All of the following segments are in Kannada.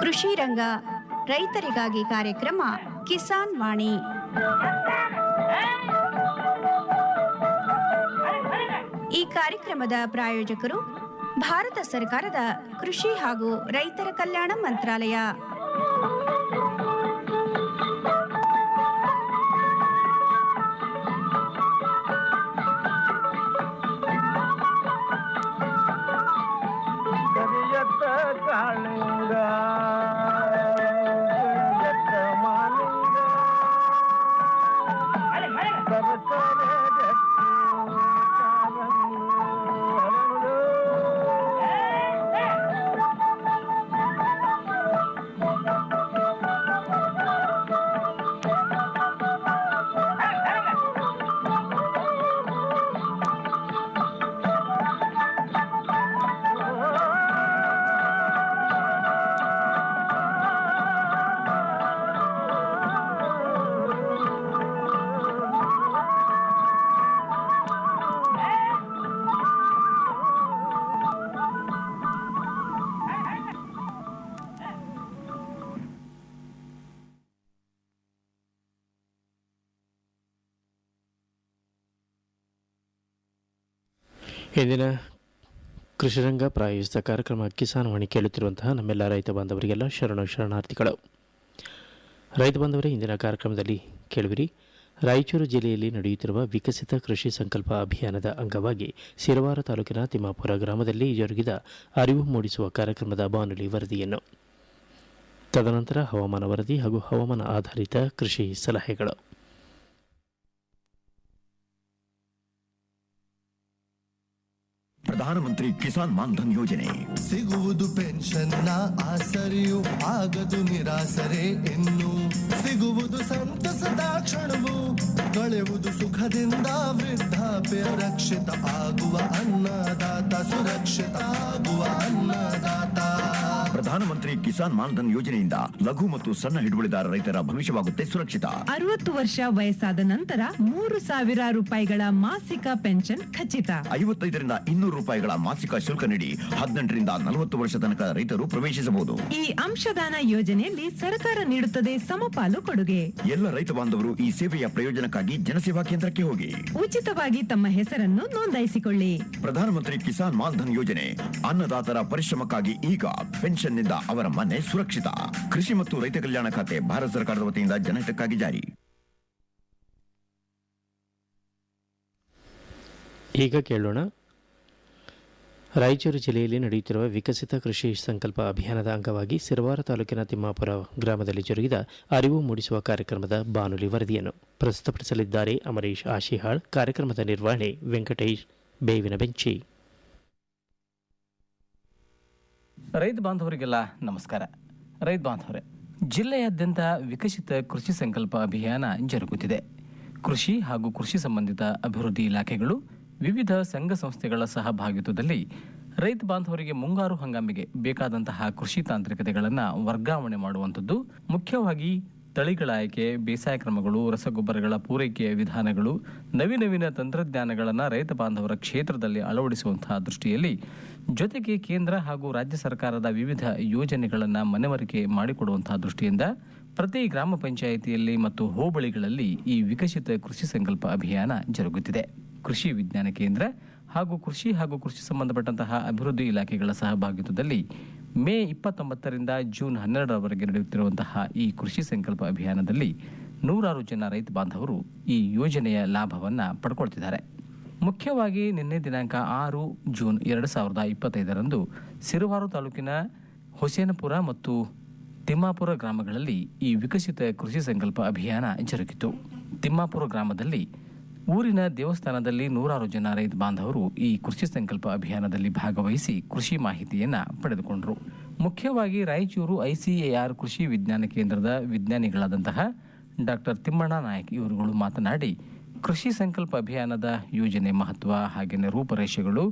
ಕೃಷಿ ರಂಗ ರೈತರಿಗಾಗಿ ಕಾರ್ಯಕ್ರಮ ಕಿಸಾನ್ ವಾಣಿ. ಈ ಕಾರ್ಯಕ್ರಮದ ಪ್ರಾಯೋಜಕರು ಭಾರತ ಸರ್ಕಾರದ ಕೃಷಿ ಹಾಗೂ ರೈತರ ಕಲ್ಯಾಣ ಮಂತ್ರಾಲಯ. ಇಂದಿನ ಕೃಷಿರಂಗ ಪ್ರಾಯೋಜಿತ ಕಾರ್ಯಕ್ರಮ ಕಿಸಾನ್ ವಾಣಿ ಕೇಳುತ್ತಿರುವಂತಹ ನಮ್ಮೆಲ್ಲ ರೈತ ಬಾಂಧವರಿಗೆಲ್ಲ ಶರಣಾರ್ಥಿಗಳು. ರೈತ ಬಾಂಧವರೇ, ಇಂದಿನ ಕಾರ್ಯಕ್ರಮದಲ್ಲಿ ಕೇಳುವಿರಿ, ರಾಯಚೂರು ಜಿಲ್ಲೆಯಲ್ಲಿ ನಡೆಯುತ್ತಿರುವ ವಿಕಸಿತ ಕೃಷಿ ಸಂಕಲ್ಪ ಅಭಿಯಾನದ ಅಂಗವಾಗಿ ಸಿರವಾರ ತಾಲೂಕಿನ ತಿಮ್ಮಾಪುರ ಗ್ರಾಮದಲ್ಲಿ ಜರುಗಿದ ಅರಿವು ಮೂಡಿಸುವ ಕಾರ್ಯಕ್ರಮದ ಬಾನುಲಿ ವರದಿಯನ್ನು, ತದನಂತರ ಹವಾಮಾನ ವರದಿ ಹಾಗೂ ಹವಾಮಾನ ಆಧಾರಿತ ಕೃಷಿ ಸಲಹೆಗಳು. ಪ್ರಧಾನಮಂತ್ರಿ ಕಿಸಾನ್ ಮಾನ್ಧನ್ ಯೋಜನೆ ಸಿಗುವುದು ಪೆನ್ಷನ್ನ ಆಸರೆಯು ಆಗದು ನಿರಾಸರೆ ಇನ್ನು ಸಿಗುವುದು ಸಂತಸದ ಕ್ಷಣವು ಕಳೆಯುವುದು ಸುಖದಿಂದ ವೃದ್ಧಾಪ್ಯ ರಕ್ಷಿತ ಆಗುವ ಅನ್ನದಾತ ಸುರಕ್ಷಿತ ಆಗುವ ಅನ್ನದಾತ. ಪ್ರಧಾನಮಂತ್ರಿ ಕಿಸಾನ್ ಮಾನ್ಧನ್ ಯೋಜನೆಯಿಂದ ಲಘು ಮತ್ತು ಸಣ್ಣ ಹಿಡುವಳಿದಾರ ರೈತರ ಭವಿಷ್ಯವಾಗುತ್ತೆ ಸುರಕ್ಷಿತ. 60 ವರ್ಷ ವಯಸ್ಸಾದ ನಂತರ 3,000 ರೂಪಾಯಿಗಳ ಮಾಸಿಕ ಪೆನ್ಷನ್ ಖಚಿತ. 55ರಿಂದ 200 ರೂಪಾಯಿಗಳ ಮಾಸಿಕ ಶುಲ್ಕ ನೀಡಿ 18ರಿಂದ 40 ವರ್ಷ ತನಕ ರೈತರು ಪ್ರವೇಶಿಸಬಹುದು. ಈ ಅಂಶದಾನ ಯೋಜನೆಯಲ್ಲಿ ಸರ್ಕಾರ ನೀಡುತ್ತದೆ ಸಮಪಾಲು ಕೊಡುಗೆ. ಎಲ್ಲ ರೈತ ಬಾಂಧವರು ಈ ಸೇವೆಯ ಪ್ರಯೋಜನಕ್ಕಾಗಿ ಜನಸೇವಾ ಕೇಂದ್ರಕ್ಕೆ ಹೋಗಿ ಉಚಿತವಾಗಿ ತಮ್ಮ ಹೆಸರನ್ನು ನೋಂದಾಯಿಸಿಕೊಳ್ಳಿ. ಪ್ರಧಾನಮಂತ್ರಿ ಕಿಸಾನ್ ಮಾನ್ಧನ್ ಯೋಜನೆ ಅನ್ನದಾತರ ಪರಿಶ್ರಮಕ್ಕಾಗಿ ಈಗ, ಪೆನ್ಷನ್ನಿಂದ ಅವರ ಮನೆ ಸುರಕ್ಷಿತ. ಕೃಷಿ ಮತ್ತು ರೈತ ಕಲ್ಯಾಣ ಖಾತೆ ಭಾರತ ಸರ್ಕಾರದ ವತಿಯಿಂದ ಜನಹಿತಕ್ಕಾಗಿ ಜಾರಿ. ಈಗ ಕೇಳೋಣ, ರಾಯಚೂರು ಜಿಲ್ಲೆಯಲ್ಲಿ ನಡೆಯುತ್ತಿರುವ ವಿಕಸಿತ ಕೃಷಿ ಸಂಕಲ್ಪ ಅಭಿಯಾನದ ಅಂಗವಾಗಿ ಸಿರವಾರ ತಾಲೂಕಿನ ತಿಮ್ಮಾಪುರ ಗ್ರಾಮದಲ್ಲಿ ಜರುಗಿದ ಅರಿವು ಮೂಡಿಸುವ ಕಾರ್ಯಕ್ರಮದ ಬಾನುಲಿ ವರದಿಯನ್ನು ಪ್ರಸ್ತುತಪಡಿಸಲಿದ್ದಾರೆ ಅಮರೀಶ್ ಆಶಿಹಾಳ್. ಕಾರ್ಯಕ್ರಮದ ನಿರ್ವಹಣೆ ವೆಂಕಟೇಶ್ ಬೇವಿನ ಬೆಂಚಿ. ರೈತ ಬಾಂಧವರಿಗೆಲ್ಲ ನಮಸ್ಕಾರ. ರೈತ ಬಾಂಧವರೇ, ಜಿಲ್ಲೆಯಾದ್ಯಂತ ವಿಕಸಿತ ಕೃಷಿ ಸಂಕಲ್ಪ ಅಭಿಯಾನ ಜರುಗುತ್ತಿದೆ. ಕೃಷಿ ಹಾಗೂ ಕೃಷಿ ಸಂಬಂಧಿತ ಅಭಿವೃದ್ಧಿ ಇಲಾಖೆಗಳು, ವಿವಿಧ ಸಂಘ ಸಂಸ್ಥೆಗಳ ಸಹಭಾಗಿತ್ವದಲ್ಲಿ ರೈತ ಬಾಂಧವರಿಗೆ ಮುಂಗಾರು ಹಂಗಾಮಿಗೆ ಬೇಕಾದಂತಹ ಕೃಷಿ ತಾಂತ್ರಿಕತೆಗಳನ್ನು ವರ್ಗಾವಣೆ ಮಾಡುವಂಥದ್ದು, ಮುಖ್ಯವಾಗಿ ತಳಿಗಳ ಆಯ್ಕೆ, ಬೇಸಾಯ ಕ್ರಮಗಳು, ರಸಗೊಬ್ಬರಗಳ ಪೂರೈಕೆಯ ವಿಧಾನಗಳು, ನವೀನ ತಂತ್ರಜ್ಞಾನಗಳನ್ನು ರೈತ ಬಾಂಧವರ ಕ್ಷೇತ್ರದಲ್ಲಿ ಅಳವಡಿಸುವಂತಹ ದೃಷ್ಟಿಯಲ್ಲಿ, ಜೊತೆಗೆ ಕೇಂದ್ರ ಹಾಗೂ ರಾಜ್ಯ ಸರ್ಕಾರದ ವಿವಿಧ ಯೋಜನೆಗಳನ್ನು ಮನವರಿಕೆ ಮಾಡಿಕೊಡುವಂತಹ ದೃಷ್ಟಿಯಿಂದ ಪ್ರತಿ ಗ್ರಾಮ ಪಂಚಾಯಿತಿಯಲ್ಲಿ ಮತ್ತು ಹೋಬಳಿಗಳಲ್ಲಿ ಈ ವಿಕಸಿತ ಕೃಷಿ ಸಂಕಲ್ಪ ಅಭಿಯಾನ ಜರುಗುತ್ತಿದೆ. ಕೃಷಿ ವಿಜ್ಞಾನ ಕೇಂದ್ರ ಹಾಗೂ ಕೃಷಿ ಸಂಬಂಧಪಟ್ಟಂತಹ ಅಭಿವೃದ್ಧಿ ಇಲಾಖೆಗಳ ಸಹಭಾಗಿತ್ವದಲ್ಲಿ ಮೇ 29ರಿಂದ ಜೂನ್ 12ರವರೆಗೆ ನಡೆಯುತ್ತಿರುವಂತಹ ಈ ಕೃಷಿ ಸಂಕಲ್ಪ ಅಭಿಯಾನದಲ್ಲಿ 100 ಜನ ರೈತ ಬಾಂಧವರು ಈ ಯೋಜನೆಯ ಲಾಭವನ್ನು ಪಡ್ಕೊಳ್ತಿದ್ದಾರೆ. ಮುಖ್ಯವಾಗಿ ನಿನ್ನೆ ದಿನಾಂಕ 6 ಜೂನ್ 2025ರಂದು ಸಿರವಾರು ತಾಲೂಕಿನ ಹುಸೇನಪುರ ಮತ್ತು ತಿಮ್ಮಾಪುರ ಗ್ರಾಮಗಳಲ್ಲಿ ಈ ವಿಕಸಿತ ಕೃಷಿ ಸಂಕಲ್ಪ ಅಭಿಯಾನ ಜರುಗಿತು. ತಿಮ್ಮಾಪುರ ಗ್ರಾಮದಲ್ಲಿ ಊರಿನ ದೇವಸ್ಥಾನದಲ್ಲಿ 100 ಜನ ರೈತ ಬಾಂಧವರು ಈ ಕೃಷಿ ಸಂಕಲ್ಪ ಅಭಿಯಾನದಲ್ಲಿ ಭಾಗವಹಿಸಿ ಕೃಷಿ ಮಾಹಿತಿಯನ್ನು ಪಡೆದುಕೊಂಡರು. ಮುಖ್ಯವಾಗಿ ರಾಯಚೂರು ICAR ಕೃಷಿ ವಿಜ್ಞಾನ ಕೇಂದ್ರದ ವಿಜ್ಞಾನಿಗಳಾದಂತಹ ಡಾಕ್ಟರ್ ತಿಮ್ಮಣ್ಣ ನಾಯಕ್ ಇವರುಗಳು ಮಾತನಾಡಿ, ಕೃಷಿ ಸಂಕಲ್ಪ ಅಭಿಯಾನದ ಯೋಜನೆ ಮಹತ್ವ ಹಾಗೆಯೇ ರೂಪರೇಷೆಗಳು,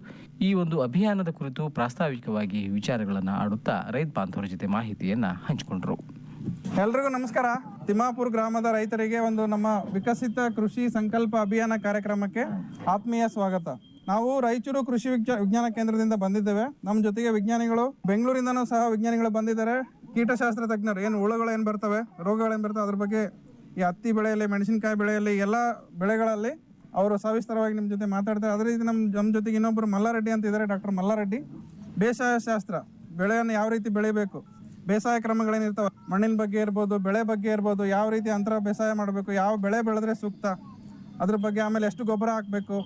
ಈ ಒಂದು ಅಭಿಯಾನದ ಕುರಿತು ಪ್ರಾಸ್ತಾವಿಕವಾಗಿ ವಿಚಾರಗಳನ್ನು ಆಡುತ್ತಾ ರೈತ ಬಾಂಧವರ ಜೊತೆ ಮಾಹಿತಿಯನ್ನು ಹಂಚಿಕೊಂಡರು. ಎಲ್ರಿಗೂ ನಮಸ್ಕಾರ. ತಿಮ್ಮಾಪುರ ಗ್ರಾಮದ ರೈತರಿಗೆ ಒಂದು ನಮ್ಮ ವಿಕಸಿತ ಕೃಷಿ ಸಂಕಲ್ಪ ಅಭಿಯಾನ ಕಾರ್ಯಕ್ರಮಕ್ಕೆ ಆತ್ಮೀಯ ಸ್ವಾಗತ. ನಾವು ರಾಯಚೂರು ಕೃಷಿ ವಿಜ್ಞಾನ ಕೇಂದ್ರದಿಂದ ಬಂದಿದ್ದೇವೆ. ನಮ್ಮ ಜೊತೆಗೆ ವಿಜ್ಞಾನಿಗಳು ಬೆಂಗಳೂರಿಂದನೂ ಸಹ ವಿಜ್ಞಾನಿಗಳು ಬಂದಿದ್ದಾರೆ. ಕೀಟಶಾಸ್ತ್ರ ತಜ್ಞರು ಏನು ಹುಳುಗಳು ಏನು ಬರ್ತವೆ, ರೋಗಗಳೇನು ಬರ್ತವೆ, ಅದ್ರ ಬಗ್ಗೆ ಈ ಹತ್ತಿ ಬೆಳೆಯಲ್ಲಿ, ಮೆಣಸಿನಕಾಯಿ ಬೆಳೆಯಲ್ಲಿ, ಎಲ್ಲ ಬೆಳೆಗಳಲ್ಲಿ ಅವರು ಸವಿಸ್ತರವಾಗಿ ನಿಮ್ಮ ಜೊತೆ ಮಾತಾಡ್ತಾರೆ. ಅದೇ ರೀತಿ ನಮ್ಮ ಜೊತೆಗೆ ಇನ್ನೊಬ್ಬರು ಮಲ್ಲಾರೆಡ್ಡಿ ಅಂತ ಇದ್ದಾರೆ, ಡಾಕ್ಟರ್ ಮಲ್ಲಾರೆಡ್ಡಿ. ಬೇಸಾಯ ಶಾಸ್ತ್ರ, ಬೆಳೆಯನ್ನು ಯಾವ ರೀತಿ ಬೆಳಿಬೇಕು, ಬೇಸಾಯ ಕ್ರಮಗಳೇನಿರ್ತವೆ, ಮಣ್ಣಿನ ಬಗ್ಗೆ ಇರ್ಬೋದು, ಬೆಳೆ ಬಗ್ಗೆ ಇರ್ಬೋದು, ಯಾವ ರೀತಿ ಅಂತರ ಬೇಸಾಯ ಮಾಡಬೇಕು, ಯಾವ ಬೆಳೆ ಬೆಳೆದ್ರೆ ಸೂಕ್ತ, ಅದ್ರ ಬಗ್ಗೆ, ಆಮೇಲೆ ಎಷ್ಟು ಗೊಬ್ಬರ ಹಾಕಬೇಕು,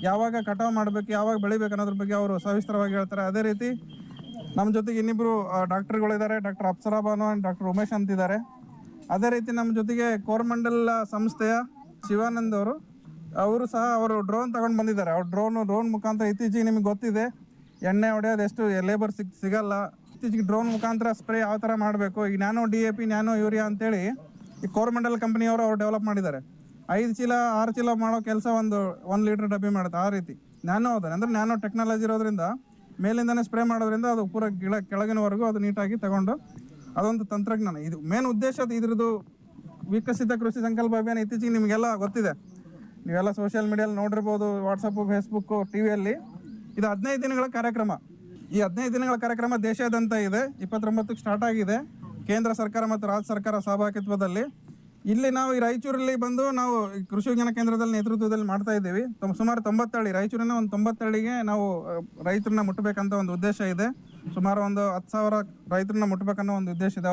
ಯಾವಾಗ ಕಟಾವು ಮಾಡಬೇಕು, ಯಾವಾಗ ಬೆಳಿಬೇಕು ಅನ್ನೋದ್ರ ಬಗ್ಗೆ ಅವರು ಸವಿಸ್ತರವಾಗಿ ಹೇಳ್ತಾರೆ. ಅದೇ ರೀತಿ ನಮ್ಮ ಜೊತೆಗೆ ಇನ್ನಿಬ್ಬರು ಡಾಕ್ಟರ್ಗಳಿದ್ದಾರೆ, doctor Apsara Banu and doctor Umesh ಅಂತಿದ್ದಾರೆ. ಅದೇ ರೀತಿ ನಮ್ಮ ಜೊತೆಗೆ ಕೋರಮಂಡಲ್ ಸಂಸ್ಥೆಯ ಶಿವಾನಂದ್ ಅವರು ಸಹ ಅವರು ಡ್ರೋನ್ ತಗೊಂಡು ಬಂದಿದ್ದಾರೆ. ಅವ್ರು ಡ್ರೋನ್ ಮುಖಾಂತರ ಇತ್ತೀಚೆಗೆ ನಿಮಗೆ ಗೊತ್ತಿದೆ ಎಣ್ಣೆ ಹೊಡೆಯೋದು ಎಷ್ಟು ಲೇಬರ್ ಸಿಗಲ್ಲ. ಇತ್ತೀಚೆಗೆ ಡ್ರೋನ್ ಮುಖಾಂತರ ಸ್ಪ್ರೇ ಯಾವ ಥರ ಮಾಡಬೇಕು, ಈ ನ್ಯಾನೋ DAP, ನ್ಯಾನೋ ಯೂರಿಯಾ ಅಂತೇಳಿ ಈ ಕೋರಮಂಡಲ್ ಕಂಪನಿಯವರು ಅವ್ರು ಡೆವಲಪ್ ಮಾಡಿದ್ದಾರೆ. 5 ಚೀಲ 6 ಚೀಲ ಮಾಡೋ ಕೆಲಸ 1 ಲೀಟರ್ ಡಬ್ಬಿ ಮಾಡುತ್ತೆ. ಆ ರೀತಿ ನ್ಯಾನೋ ಅದ ಅಂದರೆ ನ್ಯಾನೋ ಟೆಕ್ನಾಲಜಿ ಇರೋದ್ರಿಂದ ಮೇಲಿಂದನೇ ಸ್ಪ್ರೇ ಮಾಡೋದ್ರಿಂದ ಅದು ಪೂರ ಕೆಳಗಿನವರೆಗೂ ಅದು ನೀಟಾಗಿ ತಗೊಂಡು, ಅದೊಂದು ತಂತ್ರಜ್ಞಾನ. ಇದು ಮೇನ್ ಉದ್ದೇಶ ಇದ್ರದ್ದು ವಿಕಸಿತ ಕೃಷಿ ಸಂಕಲ್ಪ ಅಭಿಯಾನ ಇತ್ತೀಚೆಗೆ ನಿಮಗೆಲ್ಲ ಗೊತ್ತಿದೆ, ನೀವೆಲ್ಲ ಸೋಷಿಯಲ್ ಮೀಡಿಯಲ್ಲಿ ನೋಡಿರ್ಬೋದು, ವಾಟ್ಸಪ್ಪು, ಫೇಸ್ಬುಕ್ಕು, TV ಇದು 15 ದಿನಗಳ ಕಾರ್ಯಕ್ರಮ. ಈ 15 ದಿನಗಳ ಕಾರ್ಯಕ್ರಮ ದೇಶಾದ್ಯಂತ ಇದೆ. 29ಕ್ಕೆ ಸ್ಟಾರ್ಟ್ ಆಗಿದೆ. ಕೇಂದ್ರ ಸರ್ಕಾರ ಮತ್ತು ರಾಜ್ಯ ಸರ್ಕಾರ ಸಹಭಾಗಿತ್ವದಲ್ಲಿ. ಇಲ್ಲಿ ನಾವು ಈ ರಾಯಚೂರಲ್ಲಿ ಬಂದು ನಾವು ಕೃಷಿ ವಿಜ್ಞಾನ ಕೇಂದ್ರದಲ್ಲಿ ನೇತೃತ್ವದಲ್ಲಿ ಮಾಡ್ತಾ ಇದ್ದೀವಿ. ಸುಮಾರು 90 ಹಳ್ಳಿ, ರಾಯಚೂರಿನ ಒಂದು 90 ಹಳ್ಳಿಗೆ ನಾವು ರೈತರನ್ನ ಮುಟ್ಟಬೇಕಂತ ಒಂದು ಉದ್ದೇಶ ಇದೆ. ಸುಮಾರು ಒಂದು 10,000 ರೈತರನ್ನ ಮುಟ್ಟಬೇಕನ್ನೋ ಒಂದು ಉದ್ದೇಶ ಇದೆ.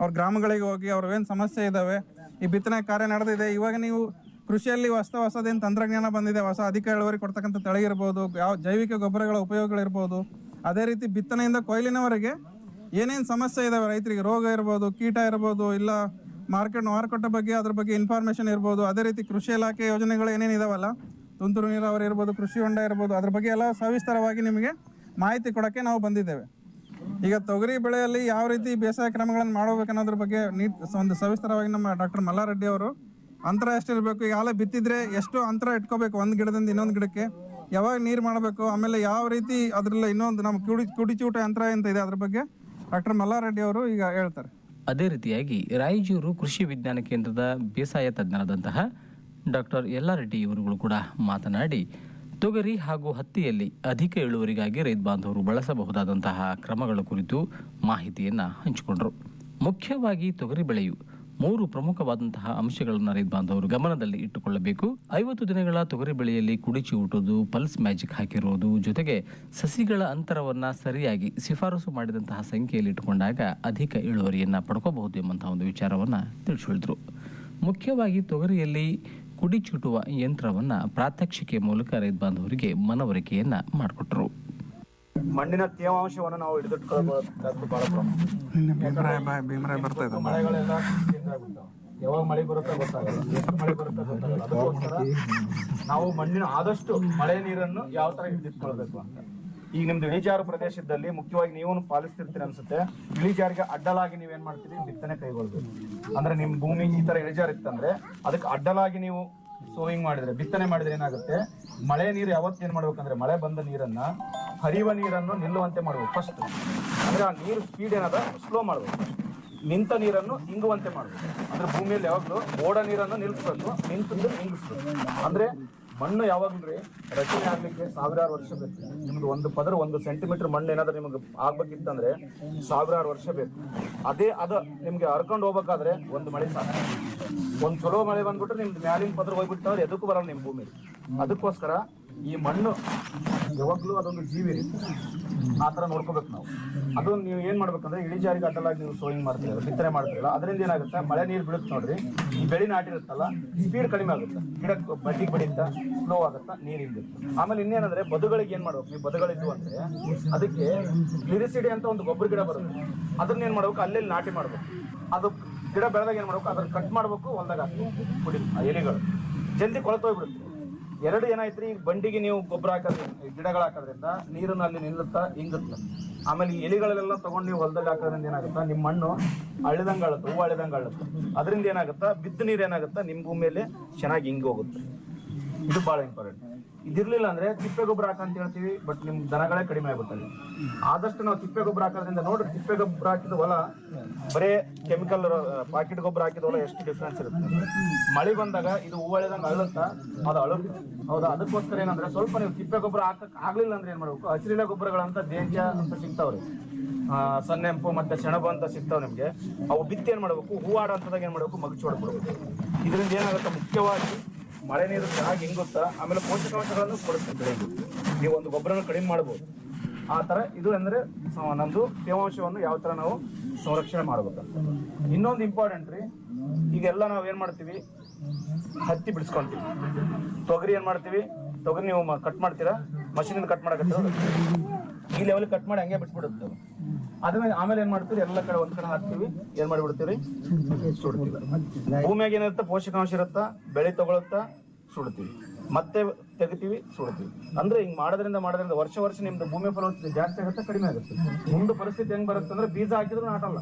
ಅವ್ರ ಗ್ರಾಮಗಳಿಗೆ ಹೋಗಿ ಅವ್ರವೇನು ಸಮಸ್ಯೆ ಇದ್ದಾವೆ, ಈ ಬಿತ್ತನೆ ಕಾರ್ಯ ನಡೆದಿದೆ. ಇವಾಗ ನೀವು ಕೃಷಿಯಲ್ಲಿ ಹೊಸದೇನು ತಂತ್ರಜ್ಞಾನ ಬಂದಿದೆ, ಹೊಸ ಅಧಿಕ ಇಳುವರಿ ಕೊಡ್ತಕ್ಕಂಥ ತಳಿ ಇರ್ಬೋದು, ಯಾವ ಜೈವಿಕ ಗೊಬ್ಬರಗಳ ಉಪಯೋಗಗಳಿರ್ಬೋದು, ಅದೇ ರೀತಿ ಬಿತ್ತನೆಯಿಂದ ಕೊಯ್ಲಿನವರೆಗೆ ಏನೇನು ಸಮಸ್ಯೆ ಇದಾವೆ ರೈತರಿಗೆ, ರೋಗ ಇರ್ಬೋದು, ಕೀಟ ಇರ್ಬೋದು, ಇಲ್ಲ ಮಾರುಕಟ್ಟೆ ಬಗ್ಗೆ ಅದ್ರ ಬಗ್ಗೆ ಇನ್ಫಾರ್ಮೇಷನ್ ಇರ್ಬೋದು. ಅದೇ ರೀತಿ ಕೃಷಿ ಇಲಾಖೆ ಯೋಜನೆಗಳು ಏನೇನು ಇದಾವಲ್ಲ, ತುಂತುರು ನೀರಾವರಿ ಇರ್ಬೋದು, ಕೃಷಿ ಹೊಂಡ ಇರ್ಬೋದು, ಅದ್ರ ಬಗ್ಗೆ ಎಲ್ಲ ಸವಿಸ್ತರವಾಗಿ ನಿಮಗೆ ಮಾಹಿತಿ ಕೊಡೋಕ್ಕೆ ನಾವು ಬಂದಿದ್ದೇವೆ. ಈಗ ತೊಗರಿ ಬೆಳೆಯಲ್ಲಿ ಯಾವ ರೀತಿ ಬೇಸಾಯ ಕ್ರಮಗಳನ್ನು ಮಾಡಬೇಕನ್ನೋದ್ರ ಬಗ್ಗೆ ಒಂದು ಸವಿಸ್ತರವಾಗಿ ನಮ್ಮ ಡಾಕ್ಟರ್ ಮಲ್ಲಾರೆಡ್ಡಿ ಅವರು ಅಂತರ ಎಷ್ಟಿರಬೇಕು, ಈಗಾಗಲೇ ಬಿತ್ತಿದ್ರೆ ಎಷ್ಟು ಅಂತರ ಇಟ್ಕೋಬೇಕು ಒಂದು ಗಿಡದಿಂದ ಇನ್ನೊಂದು ಗಿಡಕ್ಕೆ, ಯಾವಾಗ ನೀರು ಮಾಡಬೇಕು, ಆಮೇಲೆ ಯಾವ ರೀತಿ ಅದರಲ್ಲಿ ಇನ್ನೊಂದು ನಮ್ಮ ಕುಡಿಚೂಟ ಯಂತ್ರ ಅಂತ ಇದೆ, ಅದ್ರ ಬಗ್ಗೆ ಡಾಕ್ಟರ್ ಮಲ್ಲಾರೆಡ್ಡಿ ಅವರು ಈಗ ಹೇಳ್ತಾರೆ. ಅದೇ ರೀತಿಯಾಗಿ ರಾಯಚೂರು ಕೃಷಿ ವಿಜ್ಞಾನ ಕೇಂದ್ರದ ಬೇಸಾಯ ತಜ್ಞರಾದಂತಹ ಡಾಕ್ಟರ್ ಯಲ್ಲಾರೆಡ್ಡಿ ಇವರುಗಳು ಕೂಡ ಮಾತನಾಡಿ ತೊಗರಿ ಹಾಗೂ ಹತ್ತಿಯಲ್ಲಿ ಅಧಿಕ ಇಳುವರಿಗಾಗಿ ರೈತ ಬಾಂಧವರು ಬಳಸಬಹುದಾದಂತಹ ಕ್ರಮಗಳ ಕುರಿತು ಮಾಹಿತಿಯನ್ನು ಹಂಚಿಕೊಂಡರು. ಮುಖ್ಯವಾಗಿ ತೊಗರಿ ಬೆಳೆಯು 3 ಪ್ರಮುಖವಾದಂತಹ ಅಂಶಗಳನ್ನು ರೈತ ಬಾಂಧವರು ಗಮನದಲ್ಲಿ ಇಟ್ಟುಕೊಳ್ಳಬೇಕು. 50 ದಿನಗಳ ತೊಗರಿ ಬೆಳೆಯಲ್ಲಿ ಕುಡಿಚಿ ಊಟೋದು, ಪಲ್ಸ್ ಮ್ಯಾಜಿಕ್ ಹಾಕಿರುವುದು, ಜೊತೆಗೆ ಸಸಿಗಳ ಅಂತರವನ್ನು ಸರಿಯಾಗಿ ಶಿಫಾರಸು ಮಾಡಿದಂತಹ ಸಂಖ್ಯೆಯಲ್ಲಿ ಇಟ್ಟುಕೊಂಡಾಗ ಅಧಿಕ ಇಳುವರಿಯನ್ನು ಪಡ್ಕೋಬಹುದು ಎಂಬಂತಹ ಒಂದು ವಿಚಾರವನ್ನು ತಿಳಿಸಿಹೇಳಿದರು. ಮುಖ್ಯವಾಗಿ ತೊಗರಿಯಲ್ಲಿ ಕುಡಿಚೂಟುವ ಯಂತ್ರವನ್ನು ಪ್ರಾತ್ಯಕ್ಷಿಕೆ ಮೂಲಕ ರೈತ ಬಾಂಧವರಿಗೆ ಮನವರಿಕೆಯನ್ನು ಮಾಡಿಕೊಟ್ಟರು. ಮಣ್ಣಿನ ತೇವಾಂಶವನ್ನು ನಾವು ಹಿಡಿದಿಟ್ಕೊಳ್ಳಬಹುದು. ಬಹಳ ಮಳೆಗಳೆಲ್ಲ ಯಾವಾಗ ಮಳೆ ಬರುತ್ತಾ ಗೊತ್ತಾಗಲ್ಲ, ಮಳೆ ಬರುತ್ತಾ ಗೊತ್ತಾಗಲ್ಲ. ಅದಕ್ಕೋಸ್ಕರ ನಾವು ಮಣ್ಣಿನ ಆದಷ್ಟು ಮಳೆ ನೀರನ್ನು ಯಾವ ತರ ಹಿಡಿದಿಟ್ಕೊಳ್ಬೇಕು ಅಂತ. ಈಗ ನಿಮ್ದು ಇಳಿಜಾರು ಪ್ರದೇಶದಲ್ಲಿ ಮುಖ್ಯವಾಗಿ ನೀವು ಪಾಲಿಸ್ತಿರ್ತೀರಿ ಅನ್ಸುತ್ತೆ. ಇಳಿಜಾರಿಗೆ ಅಡ್ಡಲಾಗಿ ನೀವೇನ್ ಮಾಡ್ತೀರಿ, ಬಿತ್ತನೆ ಕೈಗೊಳ್ಬೇಕು. ಅಂದ್ರೆ ನಿಮ್ ಭೂಮಿ ಈ ತರ ಇಳಿಜಾರು ಇತ್ತಂದ್ರೆ ಅದಕ್ಕೆ ಅಡ್ಡಲಾಗಿ ನೀವು ಸೋಯಿಂಗ್ ಮಾಡಿದ್ರೆ, ಬಿತ್ತನೆ ಮಾಡಿದ್ರೆ ಏನಾಗುತ್ತೆ, ಮಳೆ ನೀರು ಯಾವತ್ತೇನ್ ಮಾಡ್ಬೇಕಂದ್ರೆ ಮಳೆ ಬಂದ ನೀರನ್ನ, ಹರಿಯುವ ನೀರನ್ನು ನಿಲ್ಲುವಂತೆ ಮಾಡ್ಬೇಕು ಫಸ್ಟ್. ಅಂದ್ರೆ ಆ ನೀರು ಸ್ಪೀಡ್ ಏನದ ಸ್ಲೋ ಮಾಡ್ಬೇಕು. ನಿಂತ ನೀರನ್ನು ಇಂಗುವಂತೆ ಮಾಡ್ಬೇಕು. ಅಂದ್ರೆ ಭೂಮಿಯಲ್ಲಿ ಯಾವಾಗ್ಲೂ ಓಡ ನೀರನ್ನು ನಿಲ್ಲಿಸ್ಬೇಕು, ನಿಂತದ್ದು ಇಂಗಿಸ್ಬೇಕು. ಅಂದ್ರೆ ಮಣ್ಣು ಯಾವಾಗ್ಲೂ ರಚನೆ ಆಗ್ಲಿಕ್ಕೆ 1000 ವರ್ಷ ಬೇಕು. ನಿಮ್ದು ಒಂದು ಪದರ 1 ಸೆಂಟಿಮೀಟರ್ ಮಣ್ಣು ಏನಾದ್ರೂ ನಿಮ್ಗೆ ಆಗ್ಬೇಕಿತ್ತಂದ್ರೆ 1000 ವರ್ಷ ಬೇಕು. ಅದು ನಿಮ್ಗೆ ಹರ್ಕೊಂಡು ಹೋಗ್ಬೇಕಾದ್ರೆ ಒಂದು ಮಳೆ ಸಾಕು. ಒಂದ್ ಚಲೋ ಮಳೆ ಬಂದ್ಬಿಟ್ರೆ ನಿಮ್ದು ಮ್ಯಾಲಿನ ಪದ್ರ ಹೋಗ್ಬಿಟ್ಟಂದ್ರೆ ಎದಕ್ಕೂ ಬರಲ್ಲ ನಿಮ್ ಭೂಮಿ. ಅದಕ್ಕೋಸ್ಕರ ಈ ಮಣ್ಣು ಯಾವಾಗ್ಲೂ ಅದೊಂದು ಜೀವಿ, ಆ ತರ ನೋಡ್ಕೋಬೇಕು ನಾವು. ಅದು ನೀವು ಏನ್ ಮಾಡ್ಬೇಕಂದ್ರೆ ಇಳಿಜಾರಿಗೆ ಅಡ್ಡಲಾಗಿ ನೀವು ಸೋಯಿಂಗ್ ಮಾಡ್ತೀರಲ್ಲ, ಬಿತ್ತನೆ ಮಾಡ್ತೀರಲ್ಲ, ಅದರಿಂದ ಏನಾಗುತ್ತೆ, ಮಳೆ ನೀರು ಬೀಳುತ್ತೆ ನೋಡ್ರಿ, ಈ ಬೆಳೆ ನಾಟಿರುತ್ತಲ್ಲ, ಸ್ಪೀಡ್ ಕಡಿಮೆ ಆಗುತ್ತೆ, ಗಿಡ ಬಡ್ಡಿಗೆ ಬಡಿತಾ ಸ್ಲೋ ಆಗುತ್ತಾ, ನೀರಿಂದ. ಆಮೇಲೆ ಇನ್ನೇನಂದ್ರೆ ಬದುಗಳಿಗೆ ಏನ್ ಮಾಡ್ಬೇಕು, ಈ ಬದುಗಳಿದ್ವು ಅಂದ್ರೆ ಅದಕ್ಕೆ ಗ್ಲಿರಿಸಿಡಿ ಅಂತ ಒಂದು ಗೊಬ್ಬರ ಗಿಡ ಬರುತ್ತೆ. ಅದನ್ನ ಏನ್ ಮಾಡ್ಬೇಕು, ಅಲ್ಲೆಲ್ಲಿ ನಾಟಿ ಮಾಡ್ಬೇಕು. ಅದು ಗಿಡ ಬೆಳೆದಾಗ ಏನ್ ಮಾಡ್ಬೇಕು, ಅದನ್ನ ಕಟ್ ಮಾಡ್ಬೇಕು, ಹೊಲದಾಗ ಹಾಕಿ ಕುಡಿ. ಆ ಎಲೆಗಳು ಜಲ್ದಿ ಕೊಳತೋಗ್ಬಿಡುತ್ತೆ. 2 ಏನಾಯ್ತ್ರಿ, ಈಗ ಬಂಡಿಗೆ ನೀವು ಗೊಬ್ಬರ ಹಾಕೋದ್ರಿಂದ, ಗಿಡಗಳು ಹಾಕೋದ್ರಿಂದ ನೀರನ್ನು ಅಲ್ಲಿ ನಿಲ್ಲುತ್ತಾ ಇಂಗುತ್ತೆ. ಆಮೇಲೆ ಈ ಎಲೆಗಳೆಲ್ಲ ತಗೊಂಡು ನೀವು ಹೊಲದಲ್ಲಿ ಹಾಕೋದ್ರಿಂದ ಏನಾಗುತ್ತಾ, ನಿಮ್ಮ ಮಣ್ಣು ಅಳಿದಂಗೆ ಅಳುತ್ತೆ, ಹೂವು ಅಳಿದಂಗೆ ಅಳುತ್ತೆ. ಅದರಿಂದ ಏನಾಗುತ್ತಾ, ಬಿದ್ದ ನೀರು ಏನಾಗುತ್ತಾ, ನಿಮ್ಮ ಭೂಮಿಯಲ್ಲಿ ಚೆನ್ನಾಗಿ ಹಿಂಗೆ ಹೋಗುತ್ತೆ. ಇದು ಬಹಳ ಇಂಪಾರ್ಟೆಂಟ್. ಇದಿರ್ಲಿಲ್ಲ ಅಂದ್ರೆ ತಿಪ್ಪೆ ಗೊಬ್ಬರ ಹಾಕಂತ ಹೇಳ್ತೀವಿ, ಬಟ್ ನಿಮ್ ದನಗಳೇ ಕಡಿಮೆ ಆಗ್ಬಿಡ್ತವೆ. ಆದಷ್ಟು ನಾವು ತಿಪ್ಪೆ ಗೊಬ್ಬರ ಹಾಕೋದ್ರಿಂದ ನೋಡ್ರಿ, ತಿಪ್ಪೆ ಗೊಬ್ಬರ ಹಾಕಿದ ಹೊಲ ಬರೇ ಕೆಮಿಕಲ್ ಪಾಕೆಟ್ ಗೊಬ್ಬರ ಹಾಕಿದ ಹೊಲ ಎಷ್ಟು ಡಿಫ್ರೆನ್ಸ್ ಇರುತ್ತೆ. ಮಳೆ ಬಂದಾಗ ಇದು ಹೂವಳೆದಂಗೆ ಅಳುತ್ತಾ ಅದು ಅಳುತ್ತೆ. ಹೌದಾ? ಅದಕ್ಕೋಸ್ಕರ ಏನಂದ್ರೆ ಸ್ವಲ್ಪ ನೀವು ತಿಪ್ಪೆ ಗೊಬ್ಬರ ಹಾಕಕ್ ಆಗ್ಲಿಲ್ಲ ಅಂದ್ರೆ ಏನ್ ಮಾಡ್ಬೇಕು, ಹಸಿರಿನ ಗೊಬ್ಬರಗಳಂತ ದೇಂಜ ಅಂತ ಸಿಗ್ತಾವ್ರಿ, ಸನ್ನೆಂಪು ಮತ್ತೆ ಸೆಣಬು ಅಂತ ಸಿಗ್ತಾವ್ ನಿಮ್ಗೆ. ಅವು ಬಿತ್ತಿ ಏನ್ ಮಾಡ್ಬೇಕು, ಹೂವಾಡ ಅಂತದಾಗ ಏನ್ ಮಾಡ್ಬೇಕು, ಮಗಚಿ ಹೊಡ್ಬಿಡ್ಬೇಕು. ಇದರಿಂದ ಏನಾಗುತ್ತೆ, ಮುಖ್ಯವಾಗಿ ಮಳೆ ನೀರು ಚೆನ್ನಾಗಿ ಹಿಂಗುತ್ತಾ, ಆಮೇಲೆ ಪೋಷಕಾಂಶಗಳನ್ನು ಕೊಡುತ್ತೆ ಬೆಳೆಗೆ. ನೀವು ಒಂದು ಗೊಬ್ಬರನ ಕಡಿಮೆ ಮಾಡ್ಬೋದು. ಆ ತರ ಇದು ಅಂದ್ರೆ ನಮ್ದು ತೇವಾಂಶವನ್ನು ಯಾವ ತರ ನಾವು ಸಂರಕ್ಷಣೆ ಮಾಡ್ಬೇಕಂತ. ಇನ್ನೊಂದು ಇಂಪಾರ್ಟೆಂಟ್ ರೀ, ಈಗೆಲ್ಲ ನಾವ್ ಏನ್ ಮಾಡ್ತೀವಿ, ಹತ್ತಿ ಬಿಡಿಸ್ಕೊಂತೀವಿ. ತೊಗರಿ ಏನ್ ಮಾಡ್ತೀವಿ, ತೊಗರಿ ನೀವು ಕಟ್ ಮಾಡ್ತೀರಾ, ಮಷೀನಿಂದ ಕಟ್ ಮಾಡಕತ್ತೀರ, ಈ ಲೆವೆಲ್ ಕಟ್ ಮಾಡಿ ಹಂಗೆ ಬಿಟ್ಬಿಡುತ್ತೆ. ಅದ್ಮೇಲೆ ಆಮೇಲೆ ಏನ್ ಮಾಡ್ತೀವಿ, ಎಲ್ಲ ಕಡೆ ಒಂದ್ ಕಡೆ ಹಾಕ್ತಿವಿ, ಏನ್ ಮಾಡ್ಬಿಡ್ತೀವಿ, ಸುಡ್ತೀವಿ. ಭೂಮಿಯಾಗ ಏನಿರುತ್ತೆ, ಪೋಷಕಾಂಶ ಇರುತ್ತಾ, ಬೆಳೆ ತಗೊಳುತ್ತಾ, ಸುಡ್ತೀವಿ, ಮತ್ತೆ ತೆಗಿತೀವಿ, ಸುಡ್ತೀವಿ. ಅಂದ್ರೆ ಹಿಂಗ್ ಮಾಡೋದ್ರಿಂದ ವರ್ಷ ನಿಮ್ದು ಭೂಮಿ ಫಲವತ್ತತೆ ಜಾಸ್ತಿ ಆಗುತ್ತೆ, ಕಡಿಮೆ ಆಗುತ್ತೆ. ಮುಂದೆ ಪರಿಸ್ಥಿತಿ ಹೆಂಗ್ ಬರುತ್ತೆ ಅಂದ್ರೆ, ಬೀಜ ಹಾಕಿದ್ರು ನಾಟಲ್ಲ.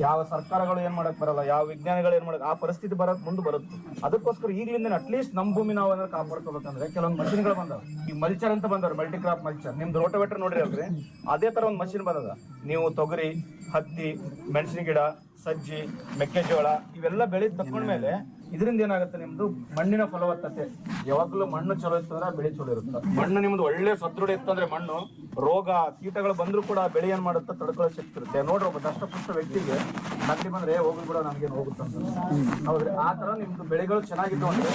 ಯಾವ ಸರ್ಕಾರಗಳು ಏನ್ ಮಾಡಕ್ ಬರಲ್ಲ, ಯಾವ ವಿಜ್ಞಾನಿಗಳು ಏನ್ ಮಾಡಕ್, ಆ ಪರಿಸ್ಥಿತಿ ಮುಂದೆ ಬರುತ್ತೆ. ಅದಕ್ಕೋಸ್ಕರ ಈಗಲಿಂದ ಅಟ್ಲೀಸ್ಟ್ ನಮ್ ಭೂಮಿ ನಾವು ಏನಾದ್ರು ಕಾಪಾಡ್ಕೋಬೇಕಂದ್ರೆ ಕೆಲವೊಂದು ಮಷಿನ್ಗಳು ಬಂದವ. ಈ ಮಲ್ಚರ್ ಅಂತ ಬಂದವ್ರು, ಮಲ್ಟಿ ಕ್ರಾಪ್ ಮಲ್ಚರ್. ನಿಮ್ದು ರೋಟೋವೇಟರ್ ನೋಡ್ರಿ ಅಲ್ರಿ, ಅದೇ ತರ ಒಂದು ಮಷಿನ್ ಬಂದದ. ನೀವು ತೊಗರಿ, ಹತ್ತಿ, ಮೆಣಸಿನ ಗಿಡ, ಸಜ್ಜಿ, ಮೆಕ್ಕೆಜೋಳ ಇವೆಲ್ಲ ಬೆಳೆ ತಕೊಂಡ್ಮೇಲೆ ಇದರಿಂದ ಏನಾಗುತ್ತೆ, ನಿಮ್ದು ಮಣ್ಣಿನ ಫಲವತ್ತತೆ, ಯಾವಾಗಲೂ ಮಣ್ಣು ಚಲೋ ಇತ್ತು ಅಂದ್ರೆ ಬೆಳೆ ಚಲೋ ಇರುತ್ತೆ. ಮಣ್ಣು ನಿಮ್ದು ಒಳ್ಳೆ ಸದೃಢ ಇತ್ತು ಅಂದ್ರೆ ಮಣ್ಣು ರೋಗ ಕೀಟಗಳು ಬಂದ್ರು ಕೂಡ ಬೆಳೆ ಏನ್ ಮಾಡುತ್ತೆ, ತಡ್ಕೊಳ್ಳೋ ಶಕ್ತಿ ಇರುತ್ತೆ. ನೋಡ್ರಿ, ಒಬ್ಬ ದಷ್ಟಪುಷ್ಟ ವ್ಯಕ್ತಿಗೆ ನಗಡಿ ಬಂದ್ರೆ ಹೋಗಿ ಕೂಡ ನಮ್ಗೆ ಹೋಗುತ್ತಂತ. ಹೌದ್ರಿ, ಆ ತರ ನಿಮ್ದು ಬೆಳೆಗಳು ಚೆನ್ನಾಗಿದ್ದು ಅಂದ್ರೆ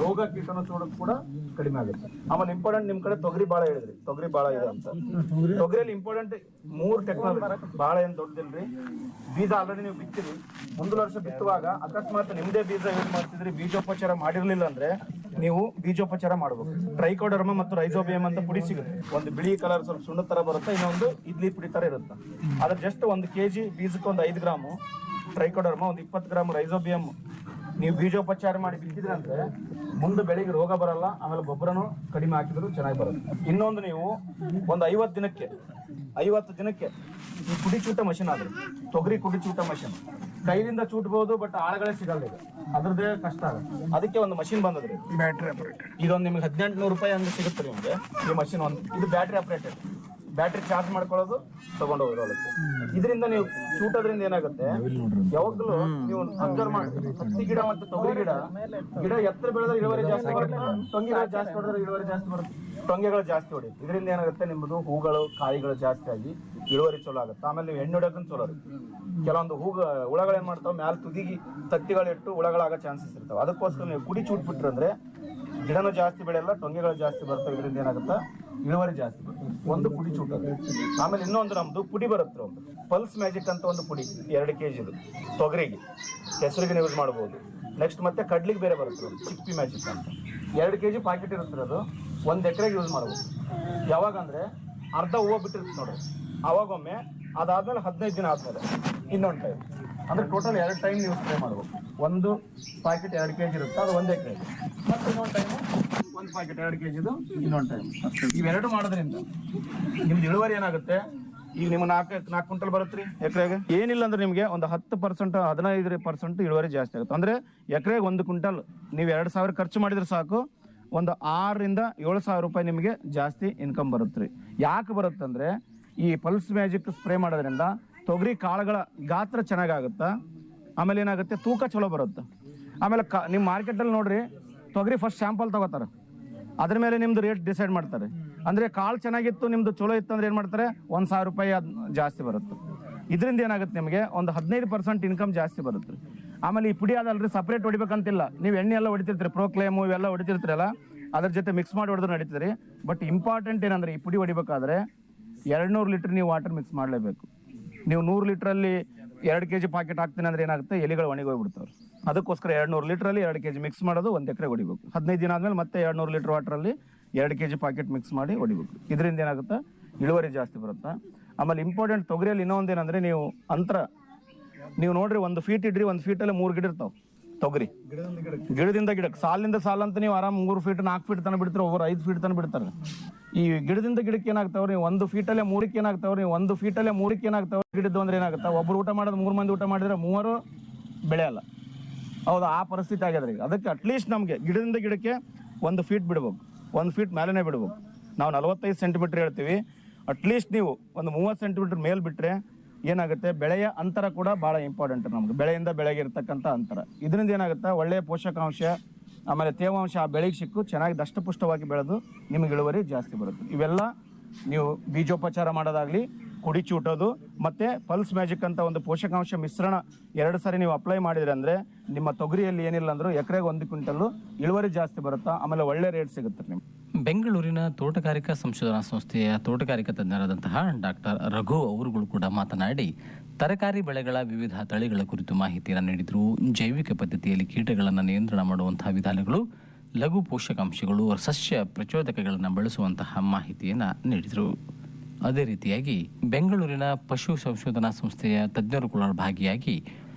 ರೋಗ ಕೀಟನ ಚೋಡಕ್ ಕೂಡ ಕಡಿಮೆ ಆಗುತ್ತೆ. ಆಮೇಲೆ ಇಂಪಾರ್ಟೆಂಟ್, ನಿಮ್ ಕಡೆ ತೊಗರಿ ಬಾಳ ಹೇಳಿದ್ರಿ, ತೊಗರಿ ಬಾಳ ಇದೆ ಅಂತ. ತೊಗರಿಯಲ್ಲಿ ಇಂಪಾರ್ಟೆಂಟ್ 3 ಟೆಕ್ನಾಲಜಿ ಬಾಳ ಏನ್ ದೊಡ್ಡದಿಲ್ರಿ. ಬೀಜ ಆಲ್ರೆಡಿ ನೀವು ಬಿತ್ತಿರಿ, ಮುಂದಿನ ವರ್ಷ ಬಿತ್ತುವಾಗ ಅಕಸ್ಮಾತ್ ನಿಮ್ದೇ ಬೀಜ ಯೂಸ್ ಮಾಡ್ತಿದ್ರಿ, ಬೀಜೋಪಚಾರ ಮಾಡಿರ್ಲಿಲ್ಲ ಅಂದ್ರೆ ನೀವು ಬೀಜೋಪಚಾರ ಮಾಡ್ಬೇಕು. ಟ್ರೈಕೋಡರ್ಮ ಮತ್ತು ರೈಸೋಬಿಯಂ ಅಂತ ಪುಡಿ ಸಿಗುತ್ತೆ. ಒಂದು ಬಿಳಿ ಕಲರ್ ಸ್ವಲ್ಪ ಸುಣ್ಣ ತರ ಬರುತ್ತೆ, ಇನ್ನೊಂದು ಇಡ್ಲಿ ಪುಡಿ ತರ ಇರುತ್ತೆ. ಅದ್ರ ಜಸ್ಟ್ 1 kg ಬೀಜಕ್ಕೆ ಒಂದು 5 ಗ್ರಾಮು ಟ್ರೈಕೋಡರ್ಮ, ಒಂದು 20 ಗ್ರಾಮ್ ರೈಸೋಬಿಯಂ ನೀವು ಬೀಜೋಪಚಾರ ಮಾಡಿ ಬಿತ್ತಿದ್ರೆ ಅಂದ್ರೆ ಮುಂದೆ ಬೆಳೆಗೆ ರೋಗ ಬರಲ್ಲ, ಆಮೇಲೆ ಗೊಬ್ಬರನು ಕಡಿಮೆ ಹಾಕಿದ್ರು ಚೆನ್ನಾಗಿ ಬರುತ್ತೆ. ಇನ್ನೊಂದು, ನೀವು ಒಂದು 50 ದಿನಕ್ಕೆ ಈ ಕುಡಿ ಚೂಟ ಮಷಿನ್ ಆದ್ರೆ, ತೊಗರಿ ಕುಡಿ ಚೂಟ ಮಷಿನ್ ಕೈಲಿಂದ ಚೂಟ್ಬಹುದು, ಬಟ್ ಆಳುಗಳೇ ಸಿಗಲ್ಲ, ಈಗ ಅದ್ರದ್ದೇ ಕಷ್ಟ ಆಗುತ್ತೆ. ಅದಕ್ಕೆ ಒಂದು ಮಷಿನ್ ಬಂದದ್ರಿ, ಬ್ಯಾಟ್ರಿ ಆಪರೇಟೆಡ್. ಇದೊಂದು ನಿಮ್ಗೆ 1800 ರೂಪಾಯಿ ಹಂಗೆ ಸಿಗುತ್ತೆ ನಿಮ್ಗೆ ಈ ಮಷಿನ್. ಇದು ಬ್ಯಾಟ್ರಿ ಆಪರೇಟೆಡ್, ಬ್ಯಾಟ್ರಿ ಚಾರ್ಜ್ ಮಾಡ್ಕೊಳ್ಳೋದು, ತಗೊಂಡು ಹೋಗೋದಕ್ಕೆ. ಇದರಿಂದ ನೀವು ಚೂಟೋದ್ರಿಂದ ಏನಾಗುತ್ತೆ, ಯಾವಾಗಲೂ ನೀವು ಅಬ್ಸರ್ವ್ ಮಾಡಿ, ಹತ್ತಿ ಗಿಡ ಮತ್ತು ತೊಗರಿ ಗಿಡ ಎತ್ತರ ಬೆಳೆದ್ರೆ ಇಳುವರಿ ಜಾಸ್ತಿ ಬರುತ್ತೆ, ಟೊಂಗೆಗಳು ಜಾಸ್ತಿ ಹೊಡೆದ್ರೆ ಇಳುವರಿ ಜಾಸ್ತಿ ಬರುತ್ತೆ, ಟೊಂಗೆಗಳು ಜಾಸ್ತಿ ಹೊಡಿ. ಇದರಿಂದ ಏನಾಗುತ್ತೆ, ನಿಮ್ಮದು ಹೂಗಳು ಕಾಯಿಗಳು ಜಾಸ್ತಿ ಆಗಿ ಇಳುವರಿ ಚಲೋ ಆಗುತ್ತೆ. ಆಮೇಲೆ ನೀವು ಎಣ್ಣೆ ಹೊಡೋಕಂತ ಚಲೋ ಇರುತ್ತೆ. ಕೆಲವೊಂದು ಹುಳಗಳು ಏನ್ ಮಾಡ್ತಾವೆ, ಮ್ಯಾಲ ತುದಿಗೆ ತತ್ತಿಗಳಿಟ್ಟು ಹುಳಗಳಾಗೋ ಚಾನ್ಸಸ್ ಇರ್ತಾವೆ. ಅದಕ್ಕೋಸ್ಕರ ನೀವು ಕುಡಿ ಚೂಟ್ಬಿಟ್ರಂದ್ರೆ ಗಿಡನೂ ಜಾಸ್ತಿ ಬೆಳೆಯಲ್ಲ, ಟೊಂಗೆಗಳು ಜಾಸ್ತಿ ಬರ್ತವೆ. ಇದರಿಂದ ಏನಾಗುತ್ತೆ, ಇಳುವರಿ ಜಾಸ್ತಿ ಬರುತ್ತೆ. ಒಂದು ಪುಡಿ ಚೂಟೋದು. ಆಮೇಲೆ ಇನ್ನೊಂದು ನಮ್ದು ಪುಡಿ ಬರುತ್ತೆ, ಒಂದು ಪಲ್ಸ್ ಮ್ಯಾಜಿಕ್ ಅಂತ ಒಂದು ಪುಡಿ 2 kg ತೊಗರಿಗೆ, ಹೆಸರಿಗೆ ಯೂಸ್ ಮಾಡ್ಬೋದು. ನೆಕ್ಸ್ಟ್ ಮತ್ತೆ ಕಡ್ಲಿಗೆ ಬೇರೆ ಬರುತ್ತೆ, ಚಿಪ್ಪಿ ಮ್ಯಾಜಿಕ್ ಅಂತ 2 kg ಪಾಕೆಟ್ ಇರುತ್ತೆ. ಅದು 1 ಎಕರೆಗೆ ಯೂಸ್ ಮಾಡ್ಬೋದು. ಯಾವಾಗ ಅಂದ್ರೆ ಅರ್ಧ ಹೂವು ಬಿಟ್ಟಿರುತ್ತೆ ನೋಡ್ರಿ, ಅವಾಗೊಮ್ಮೆ, ಅದಾದ್ಮೇಲೆ 15 ದಿನ ಆದ್ಮೇಲೆ ಇನ್ನೊಂದು ಟೈಮ್, ಅಂದ್ರೆ ಟೋಟಲ್ 2 ಟೈಮ್ ನೀವು ಸ್ಪ್ರೇ ಮಾಡ್ಬೇಕು. ಒಂದು ಪಾಕೆಟ್ 2 kg ಇರುತ್ತೆ, ಅದು 1 ಎಕರೆ. ಮತ್ತೆ ಇನ್ನೊಂದು ಟೈಮು 1 ಪಾಕೆಟ್ 2 kg ಇನ್ನೊಂದು ಟೈಮ್. ಇವೆರಡು ಮಾಡೋದ್ರಿಂದ ನಿಮ್ದು ಇಳುವರಿ ಏನಾಗುತ್ತೆ, ಈಗ ನಿಮ್ಮ 4 ಕ್ವಿಂಟಲ್ ಬರುತ್ತೆ ಎಕರೆಗೆ. ಏನಿಲ್ಲ ಅಂದ್ರೆ ನಿಮಗೆ ಒಂದು 10% 15% ಇಳುವರಿ ಜಾಸ್ತಿ ಆಗುತ್ತೆ. ಅಂದ್ರೆ ಎಕರೆಗೆ 1 ಕ್ವಿಂಟಲ್ ನೀವು 2000 ಖರ್ಚು ಮಾಡಿದ್ರೆ ಸಾಕು, ಒಂದು 6 ರಿಂದ 7 ಸಾವಿರ ರೂಪಾಯಿ ನಿಮಗೆ ಜಾಸ್ತಿ ಇನ್ಕಮ್ ಬರುತ್ತೆ. ಯಾಕೆ ಬರುತ್ತಂದ್ರೆ ಈ ಪಲ್ಸ್ ಮ್ಯಾಜಿಕ್ ಸ್ಪ್ರೇ ಮಾಡೋದ್ರಿಂದ ತೊಗರಿ ಕಾಳುಗಳ ಗಾತ್ರ ಚೆನ್ನಾಗಾಗುತ್ತೆ, ಆಮೇಲೆ ಏನಾಗುತ್ತೆ, ತೂಕ ಚಲೋ ಬರುತ್ತೆ. ಆಮೇಲೆ ನಿಮ್ಮ ಮಾರ್ಕೆಟಲ್ಲಿ ನೋಡ್ರಿ, ತೊಗರಿ ಫಸ್ಟ್ ಸ್ಯಾಂಪಲ್ ತಗೋತಾರೆ, ಅದ್ರ ಮೇಲೆ ನಿಮ್ದು ರೇಟ್ ಡಿಸೈಡ್ ಮಾಡ್ತಾರೆ. ಅಂದ್ರೆ ಕಾಳು ಚೆನ್ನಾಗಿತ್ತು, ನಿಮ್ದು ಚಲೋ ಇತ್ತು ಅಂದ್ರೆ ಏನ್ ಮಾಡ್ತಾರೆ, 1000 ರೂಪಾಯಿ ಜಾಸ್ತಿ ಬರುತ್ತೆ. ಇದರಿಂದ ಏನಾಗುತ್ತೆ, ನಿಮಗೆ ಒಂದು 15% ಇನ್ಕಮ್ ಜಾಸ್ತಿ ಬರುತ್ತೆ. ಆಮೇಲೆ ಈ ಪುಡಿ ಅದಲ್ರಿ, ಸಪ್ರೇಟ್ ಹೊಡಿಬೇಕಂತಿಲ್ಲ. ನೀವು ಎಣ್ಣೆ ಎಲ್ಲ ಹೊಡಿತಿರ್ತೀರಿ, ಪ್ರೋಕ್ಲೇಮು ಇವೆಲ್ಲ ಹೊಡಿತಿರ್ತೀರಲ್ಲ, ಅದ್ರ ಜೊತೆ ಮಿಕ್ಸ್ ಮಾಡಿ ಹೊಡೆದ್ರು ನಡೀತದೆ. ಬಟ್ ಇಂಪಾರ್ಟೆಂಟ್ ಏನಂದ್ರೆ, ಈ ಪುಡಿ ಹೊಡಿಬೇಕಾದ್ರೆ 200 ಲೀಟರ್ ನೀವು ವಾಟರ್ ಮಿಕ್ಸ್ ಮಾಡಲೇಬೇಕು. ನೀವು 100 ಲೀಟ್ರಲ್ಲಿ 2 kg ಪಾಕೆಟ್ ಹಾಕ್ತೀನಿ ಅಂದ್ರೆ ಏನಾಗುತ್ತೆ, ಎಲೆಗಳು ಒಣಗೋಗ್ಬಿಡ್ತಾವ್ರು. ಅದಕ್ಕೋಸ್ಕರ 200 ಲೀಟ್ರಲ್ಲಿ 2 kg ಮಿಕ್ಸ್ ಮಾಡೋದು, 1 ಎಕರೆ ಹೊಡಿಬೇಕು. 15 ದಿನ ಆದ್ಮೇಲೆ ಮತ್ತೆ 200 ಲೀಟರ್ ವಾಟರಲ್ಲಿ 2 kg ಪಾಕೆಟ್ ಮಿಕ್ಸ್ ಮಾಡಿ ಹೊಡಿಬೇಕು. ಇದರಿಂದ ಏನಾಗುತ್ತೆ, ಇಳುವರಿ ಜಾಸ್ತಿ ಬರುತ್ತೆ. ಆಮೇಲೆ ಇಂಪಾರ್ಟೆಂಟ್ ತೊಗರಿಯಲ್ಲಿ ಇನ್ನೊಂದೇನಂದ್ರೆ, ನೀವು ಅಂತರ ನೀವು ನೋಡ್ರಿ, 1 ಫೀಟ್ ಇಡ್ರಿ, 1 ಫೀಟಲ್ಲಿ 3 ಗಿಡ ಇರ್ತಾವೆ ತೊಗರಿ. ಗಿಡದಿಂದ ಗಿಡಕ್ಕೆ, ಸಾಲಿನಿಂದ ಸಾಲ ಅಂತ ನೀವು ಆರಾಮ್ 3 ಫೀಟ್ 4 ಫೀಟ್ ತನಕ ಬಿಡ್ತಾರೆ, ಒಬ್ಬರು 5 ಫೀಟ್ ತನಕ ಬಿಡ್ತಾರೆ. ಈ ಗಿಡದಿಂದ ಗಿಡಕ್ಕೆ ಏನಾಗ್ತಾವ್ರಿ, 1 ಫೀಟಲ್ಲೇ 3ಕ್ಕೆ ಏನಾಗ್ತಾವ್ರಿ, 1 ಫೀಟಲ್ಲೇ 3ಕ್ಕೆ ಏನಾಗ್ತಾವ್ರಿ ಗಿಡದ್ದು ಅಂದ್ರೆ ಏನಾಗುತ್ತೆ, ಒಬ್ರು ಊಟ ಮಾಡೋದು 3 ಮಂದಿ ಊಟ ಮಾಡಿದ್ರೆ 3 ಬೆಳೆಯಲ್ಲ. ಹೌದಾ, ಆ ಪರಿಸ್ಥಿತಿ ಆಗ್ಯದ್ರಿ. ಅದಕ್ಕೆ ಅಟ್ಲೀಸ್ಟ್ ನಮಗೆ ಗಿಡದಿಂದ ಗಿಡಕ್ಕೆ 1 ಫೀಟ್ ಬಿಡ್ಬೇಕು, 1 ಫೀಟ್ ಮೇಲೇ ಬಿಡ್ಬೇಕು. ನಾವು 45 ಸೆಂಟಿಮೀಟರ್ ಹೇಳ್ತೀವಿ. ಅಟ್ಲೀಸ್ಟ್ ನೀವು ಒಂದು 30 ಸೆಂಟಿಮೀಟರ್ ಮೇಲೆ ಬಿಟ್ಟರೆ ಏನಾಗುತ್ತೆ, ಬೆಳೆಯ ಅಂತರ ಕೂಡ ಭಾಳ ಇಂಪಾರ್ಟೆಂಟ್ ನಮ್ಗೆ. ಬೆಳೆಯಿಂದ ಬೆಳೆಗೆ ಇರ್ತಕ್ಕಂಥ ಅಂತರ, ಇದರಿಂದ ಏನಾಗುತ್ತೆ, ಒಳ್ಳೆಯ ಪೋಷಕಾಂಶ ಆಮೇಲೆ ತೇವಾಂಶ ಆ ಬೆಳೆಗೆ ಸಿಕ್ಕು ಚೆನ್ನಾಗಿ ದಷ್ಟಪುಷ್ಟವಾಗಿ ಬೆಳೆದು ನಿಮಗೆ ಇಳುವರಿ ಜಾಸ್ತಿ ಬರುತ್ತೆ. ಇವೆಲ್ಲ ನೀವು ಬೀಜೋಪಚಾರ ಮಾಡೋದಾಗಲಿ, ಕುಡಿ ಚೂಟೋದು ಮತ್ತು ಪಲ್ಸ್ ಮ್ಯಾಜಿಕ್ ಅಂತ ಒಂದು ಪೋಷಕಾಂಶ ಮಿಶ್ರಣ 2 ಸಾರಿ ನೀವು ಅಪ್ಲೈ ಮಾಡಿದ್ರೆ ಅಂದರೆ ನಿಮ್ಮ ತೊಗರಿಯಲ್ಲಿ ಏನಿಲ್ಲ ಅಂದರೂ ಎಕರೆಗೆ 1 ಕ್ವಿಂಟಲ್ಲು ಇಳುವರಿ ಜಾಸ್ತಿ ಬರುತ್ತಾ, ಆಮೇಲೆ ಒಳ್ಳೆ ರೇಟ್ ಸಿಗುತ್ತೆ ನಿಮ್ಗೆ. ಬೆಂಗಳೂರಿನ ತೋಟಗಾರಿಕಾ ಸಂಶೋಧನಾ ಸಂಸ್ಥೆಯ ತೋಟಗಾರಿಕಾ ತಜ್ಞರಾದಂತಹ ಡಾಕ್ಟರ್ ರಘು ಅವರುಗಳು ಕೂಡ ಮಾತನಾಡಿ ತರಕಾರಿ ಬೆಳೆಗಳ ವಿವಿಧ ತಳಿಗಳ ಕುರಿತು ಮಾಹಿತಿಯನ್ನು ನೀಡಿದರು. ಜೈವಿಕ ಪದ್ಧತಿಯಲ್ಲಿ ಕೀಟಗಳನ್ನು ನಿಯಂತ್ರಣ ಮಾಡುವಂತಹ ವಿಧಾನಗಳು, ಲಘು ಪೋಷಕಾಂಶಗಳು, ಸಸ್ಯ ಪ್ರಚೋದಕಗಳನ್ನು ಬಳಸುವಂತಹ ಮಾಹಿತಿಯನ್ನು ನೀಡಿದರು. ಅದೇ ರೀತಿಯಾಗಿ ಬೆಂಗಳೂರಿನ ಪಶು ಸಂಶೋಧನಾ ಸಂಸ್ಥೆಯ ತಜ್ಞರು ಕೂಡ ಭಾಗಿಯಾಗಿ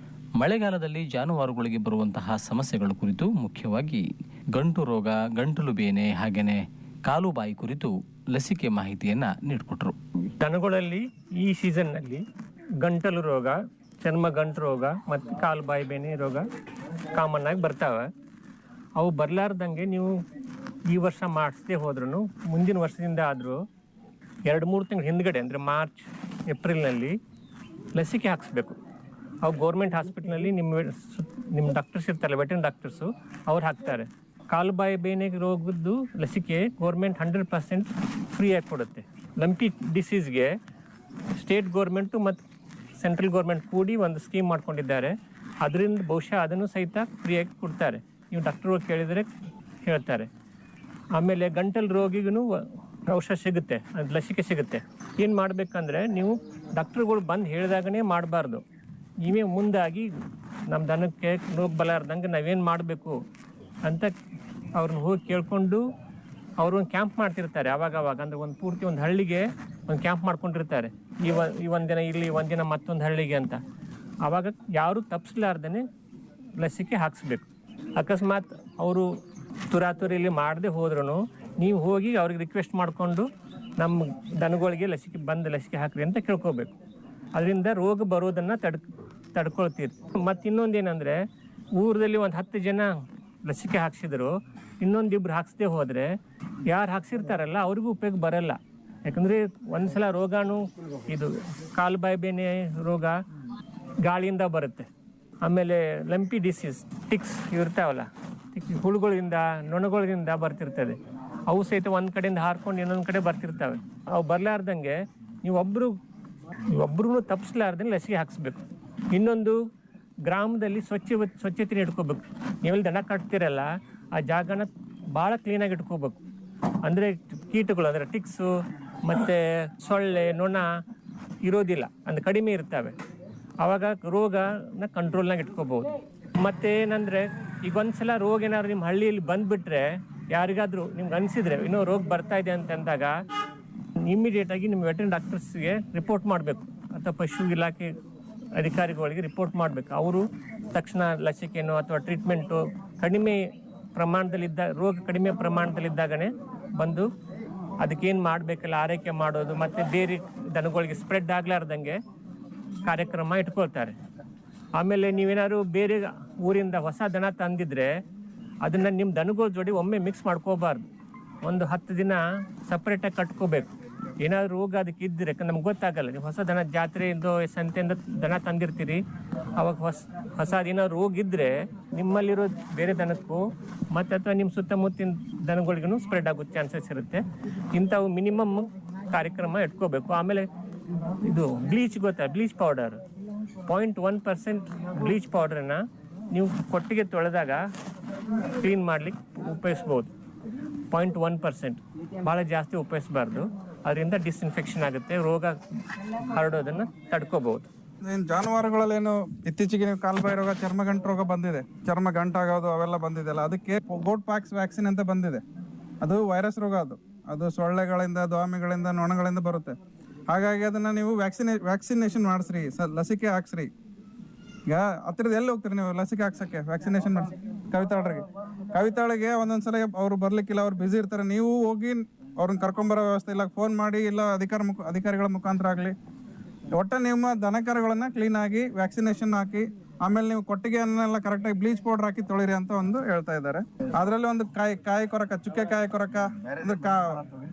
ಮಳೆಗಾಲದಲ್ಲಿ ಜಾನುವಾರುಗಳಿಗೆ ಬರುವಂತಹ ಸಮಸ್ಯೆಗಳ ಕುರಿತು, ಮುಖ್ಯವಾಗಿ ಗಂಟು ರೋಗ, ಗಂಟಲು ಬೇನೆ ಹಾಗೆಯೇ ಕಾಲು ಬಾಯಿ ಕುರಿತು ಲಸಿಕೆ ಮಾಹಿತಿಯನ್ನು ನೀಡಿಕೊಟ್ರು. ದನಗಳಲ್ಲಿ ಈ ಸೀಸನ್ನಲ್ಲಿ ಗಂಟಲು ರೋಗ, ಚರ್ಮ ಗಂಟು ರೋಗ ಮತ್ತು ಕಾಲು ಬಾಯಿ ಬೇನೆ ರೋಗ ಕಾಮನ್ ಆಗಿ ಬರ್ತಾವೆ. ಅವು ಬರಲಾರ್ದಂಗೆ ನೀವು ಈ ವರ್ಷ ಮಾಡಿಸದೆ ಹೋದ್ರೂ ಮುಂದಿನ ವರ್ಷದಿಂದ ಆದರೂ 2-3 ತಿಂಗಳ ಹಿಂದ್ಗಡೆ ಅಂದರೆ ಮಾರ್ಚ್ ಏಪ್ರಿಲ್ನಲ್ಲಿ ಲಸಿಕೆ ಹಾಕಿಸ್ಬೇಕು. ಅವು ಗೌರ್ಮೆಂಟ್ ಹಾಸ್ಪಿಟ್ಲಲ್ಲಿ ನಿಮ್ಮ ಡಾಕ್ಟರ್ಸ್ ಇರ್ತಾರೆ, ವೆಟರ್ನರಿ ಡಾಕ್ಟರ್ಸು, ಅವ್ರು ಹಾಕ್ತಾರೆ. ಕಾಲು ಬಾಯಿ ಬೇನೆ ರೋಗದ್ದು ಲಸಿಕೆ ಗೌರ್ಮೆಂಟ್ 100% ಫ್ರೀಯಾಗಿ ಕೊಡುತ್ತೆ. ಲಂಪಿ ಡಿಸೀಸ್ಗೆ ಸ್ಟೇಟ್ ಗೌರ್ಮೆಂಟು ಮತ್ತು ಸೆಂಟ್ರಲ್ ಗೌರ್ಮೆಂಟ್ ಕೂಡಿ ಒಂದು ಸ್ಕೀಮ್ ಮಾಡ್ಕೊಂಡಿದ್ದಾರೆ. ಅದರಿಂದ ಬಹುಶಃ ಅದನ್ನು ಸಹಿತ ಫ್ರೀಯಾಗಿ ಕೊಡ್ತಾರೆ. ನೀವು ಡಾಕ್ಟ್ರು ಕೇಳಿದರೆ ಹೇಳ್ತಾರೆ. ಆಮೇಲೆ ಗಂಟಲು ರೋಗಿಗೂ ಔಷಧ ಸಿಗುತ್ತೆ, ಅದು ಲಸಿಕೆ ಸಿಗುತ್ತೆ. ಏನು ಮಾಡಬೇಕಂದ್ರೆ ನೀವು ಡಾಕ್ಟ್ರುಗಳು ಬಂದು ಹೇಳಿದಾಗನೇ ಮಾಡಬಾರ್ದು. ನೀವೇ ಮುಂದಾಗಿ ನಮ್ಮ ದನಕ್ಕೆ ರೋಗ ಬಲಾರ್ದಂಗೆ ನಾವೇನು ಮಾಡಬೇಕು ಅಂತ ಅವ್ರನ್ನ ಹೋಗಿ ಕೇಳಿಕೊಂಡು ಅವರು ಒಂದು ಕ್ಯಾಂಪ್ ಮಾಡ್ತಿರ್ತಾರೆ ಅವಾಗ. ಅಂದರೆ ಒಂದು ಪೂರ್ತಿ ಒಂದು ಹಳ್ಳಿಗೆ ಒಂದು ಕ್ಯಾಂಪ್ ಮಾಡ್ಕೊಂಡಿರ್ತಾರೆ. ಈ ಒಂದಿನ ಇಲ್ಲಿ, ಒಂದಿನ ಮತ್ತೊಂದು ಹಳ್ಳಿಗೆ ಅಂತ. ಆವಾಗ ಯಾರು ತಪ್ಪಿಸ್ಲಾರ್ದೇ ಲಸಿಕೆ ಹಾಕಿಸ್ಬೇಕು. ಅಕಸ್ಮಾತ್ ಅವರು ತುರಾತುರಿಯಲ್ಲಿ ಮಾಡದೆ ಹೋದ್ರೂ ನೀವು ಹೋಗಿ ಅವ್ರಿಗೆ ರಿಕ್ವೆಸ್ಟ್ ಮಾಡಿಕೊಂಡು ನಮ್ಮ ದನಗಳಿಗೆ ಲಸಿಕೆ ಹಾಕ್ರಿ ಅಂತ ಕೇಳ್ಕೋಬೇಕು. ಅದರಿಂದ ರೋಗ ಬರೋದನ್ನು ತಡ್ಕೊಳ್ತೀರಿ. ಮತ್ತು ಇನ್ನೊಂದೇನೆಂದರೆ, ಊರಲ್ಲಿ ಒಂದು 10 ಜನ ಲಸಿಕೆ ಹಾಕ್ಸಿದ್ರು, ಇನ್ನೊಂದಿಬ್ರು ಹಾಕ್ಸದೆ ಹೋದರೆ ಯಾರು ಹಾಕ್ಸಿರ್ತಾರಲ್ಲ ಅವ್ರಿಗೂ ಉಪಯೋಗ ಬರಲ್ಲ. ಯಾಕಂದರೆ ಒಂದು ಸಲ ರೋಗಾಣು, ಇದು ಕಾಲು ಬಾಯಿ ಬೇನೆ ರೋಗ ಗಾಳಿಯಿಂದ ಬರುತ್ತೆ. ಆಮೇಲೆ ಲಂಪಿ ಡಿಸೀಸ್, ಟಿಕ್ಸ್ ಇರ್ತಾವಲ್ಲ, ಹುಳುಗಳಿಂದ, ನೊಣಗಳಿಂದ ಬರ್ತಿರ್ತದೆ. ಅವು ಸಹಿತ ಒಂದು ಕಡೆಯಿಂದ ಹಾರ್ಕೊಂಡು ಇನ್ನೊಂದು ಕಡೆ ಬರ್ತಿರ್ತವೆ. ಅವು ಬರಲಾರ್ದಂಗೆ ಒಬ್ಬರೂ ತಪ್ಪಿಸ್ಲಾರ್ದಂಗೆ ಲಸಿಕೆ ಹಾಕಿಸ್ಬೇಕು. ಇನ್ನೊಂದು, ಗ್ರಾಮದಲ್ಲಿ ಸ್ವಚ್ಛತೆ ಇಟ್ಕೋಬೇಕು. ನೀವೆಲ್ಲಿ ದನ ಕಟ್ತಿರಲ್ಲ ಆ ಜಾಗನ ಭಾಳ ಕ್ಲೀನಾಗಿ ಇಟ್ಕೋಬೇಕು. ಅಂದರೆ ಕೀಟಗಳು, ಅಂದರೆ ಟಿಕ್ಸು ಮತ್ತು ಸೊಳ್ಳೆ, ನೊಣ ಇರೋದಿಲ್ಲ, ಅಂದರೆ ಕಡಿಮೆ ಇರ್ತವೆ. ಆವಾಗ ರೋಗನ ಕಂಟ್ರೋಲ್ನಾಗ ಇಟ್ಕೋಬೋದು. ಮತ್ತು ಏನಂದರೆ, ಈಗ ಒಂದು ಸಲ ರೋಗ ಏನಾದ್ರು ನಿಮ್ಮ ಹಳ್ಳಿಯಲ್ಲಿ ಬಂದುಬಿಟ್ರೆ, ಯಾರಿಗಾದರೂ ನಿಮ್ಗೆ ಅನಿಸಿದರೆ ಇನ್ನೂ ರೋಗ ಬರ್ತಾ ಇದೆ ಅಂತಂದಾಗ ಇಮ್ಮಿಡಿಯೇಟಾಗಿ ನಿಮ್ಮ ವೆಟರ್ನರಿ ಡಾಕ್ಟರ್ಸ್ಗೆ ರಿಪೋರ್ಟ್ ಮಾಡಬೇಕು, ಅಥವಾ ಪಶು ಇಲಾಖೆ ಅಧಿಕಾರಿಗಳಿಗೆ ರಿಪೋರ್ಟ್ ಮಾಡಬೇಕು. ಅವರು ತಕ್ಷಣ ಲಸಿಕೆನೋ ಅಥವಾ ಟ್ರೀಟ್ಮೆಂಟು ರೋಗ ಕಡಿಮೆ ಪ್ರಮಾಣದಲ್ಲಿದ್ದಾಗನೇ ಬಂದು ಅದಕ್ಕೇನು ಮಾಡಬೇಕಲ್ಲ ಆರೈಕೆ ಮಾಡೋದು, ಮತ್ತು ಬೇರೆ ದನಗಳಿಗೆ ಸ್ಪ್ರೆಡ್ ಆಗಲಾರ್ದಂಗೆ ಕಾರ್ಯಕ್ರಮ ಇಟ್ಕೊಳ್ತಾರೆ. ಆಮೇಲೆ ನೀವೇನಾದ್ರು ಬೇರೆ ಊರಿಂದ ಹೊಸ ದನ ತಂದಿದ್ರೆ ಅದನ್ನು ನಿಮ್ಮ ದನಗಳ ಜೋಡಿ ಒಮ್ಮೆ ಮಿಕ್ಸ್ ಮಾಡ್ಕೋಬಾರ್ದು. ಒಂದು 10 ದಿನ ಸಪ್ರೇಟಾಗಿ ಕಟ್ಕೋಬೇಕು. ಏನಾದರೂ ರೋಗ ಅದಕ್ಕೆ ಇದ್ದರೆ, ಯಾಕಂದ್ರೆ ನಮ್ಗೆ ಗೊತ್ತಾಗಲ್ಲ. ನೀವು ಹೊಸ ದನ ಜಾತ್ರೆಯಿಂದ ಸಂತೆಯಿಂದ ದನ ತಂದಿರ್ತೀರಿ, ಅವಾಗ ಹೊಸದೇನಾದ್ರು ರೋಗ ಇದ್ದರೆ ನಿಮ್ಮಲ್ಲಿರೋ ಬೇರೆ ದನಕ್ಕೂ ಮತ್ತು ಅಥವಾ ನಿಮ್ಮ ಸುತ್ತಮುತ್ತಿನ ದನಗಳಿಗೂ ಸ್ಪ್ರೆಡ್ ಆಗೋ ಚಾನ್ಸಸ್ ಇರುತ್ತೆ. ಇಂಥವು ಮಿನಿಮಮ್ ಕಾರ್ಯಕ್ರಮ ಇಟ್ಕೋಬೇಕು. ಆಮೇಲೆ ಇದು ಬ್ಲೀಚ್ ಗೊತ್ತಾ, ಬ್ಲೀಚ್ ಪೌಡರ್ 0.1% ಬ್ಲೀಚ್ ಪೌಡ್ರನ್ನ ನೀವು ಕೊಟ್ಟಿಗೆ ತೊಳೆದಾಗ ಕ್ಲೀನ್ ಮಾಡ್ಲಿಕ್ಕೆ ಉಪಯೋಗಿಸ್ಬೋದು. 0.1%, ಭಾಳ ಜಾಸ್ತಿ ಉಪಯೋಗಿಸಬಾರ್ದು. ಅದರಿಂದ ಡಿಸ್ಇನ್ಫೆಕ್ಷನ್ ಆಗುತ್ತೆ, ರೋಗ ಹರಡೋದನ್ನು ತಡ್ಕೋಬಹುದು. ಜಾನುವಾರುಗಳಲ್ಲೇನು ಇತ್ತೀಚೆಗೆ ನೀವು ಕಾಲ್ಬಾಯಿ ರೋಗ, ಚರ್ಮ ಗಂಟು ರೋಗ ಬಂದಿದೆ, ಚರ್ಮ ಗಂಟಾಗೋದು ಅವೆಲ್ಲ ಬಂದಿದೆಯಲ್ಲ, ಅದಕ್ಕೆ ಗೋಟ್ ಪಾಕ್ಸ್ ವ್ಯಾಕ್ಸಿನ್ ಅಂತ ಬಂದಿದೆ. ಅದು ವೈರಸ್ ರೋಗ, ಅದು ಸೊಳ್ಳೆಗಳಿಂದ, ದ್ವಾಮಿಗಳಿಂದ, ನೊಣಗಳಿಂದ ಬರುತ್ತೆ. ಹಾಗಾಗಿ ಅದನ್ನು ನೀವು ವ್ಯಾಕ್ಸಿನೇಷನ್ ಮಾಡಿಸ್ರಿ, ಲಸಿಕೆ ಹಾಕ್ಸ್ರಿ. ಈಗ ಹತ್ತಿರದ ಎಲ್ಲಿ ಹೋಗ್ತೀರಿ ನೀವು ಲಸಿಕೆ ಹಾಕ್ಸೋಕ್ಕೆ, ವ್ಯಾಕ್ಸಿನೇಷನ್ ಮಾಡಿಸಿ? ಕವಿತಾಳಿಗೆ ಒಂದೊಂದ್ಸಲ ಅವ್ರು ಬರ್ಲಿಕ್ಕಿಲ್ಲ, ಅವ್ರು ಬ್ಯುಸಿ ಇರ್ತಾರೆ. ನೀವು ಹೋಗಿ ಅವ್ರನ್ನ ಕರ್ಕೊಂಬರೋ ವ್ಯವಸ್ಥೆ ಇಲ್ಲ, ಫೋನ್ ಮಾಡಿ, ಇಲ್ಲ ಅಧಿಕಾರಿಗಳ ಮುಖಾಂತರ ಆಗಲಿ, ಒಟ್ಟು ನಿಮ್ಮ ದನಕರುಗಳನ್ನು ಕ್ಲೀನಾಗಿ ವ್ಯಾಕ್ಸಿನೇಷನ್ ಹಾಕಿ ಆಮೇಲೆ ನೀವು ಕೊಟ್ಟಿಗೆಯನ್ನೆಲ್ಲ ಕರೆಕ್ಟಾಗಿ ಬ್ಲೀಚ್ ಪೌಡರ್ ಹಾಕಿ ತೊಳಿರಿ ಅಂತ ಒಂದು ಹೇಳ್ತಾ ಇದ್ದಾರೆ. ಅದರಲ್ಲಿ ಒಂದು ಕಾಯಿ ಕೊರಕ, ಚುಕ್ಕೆ ಕಾಯಿ ಕೊರಕ ಅಂದ್ರೆ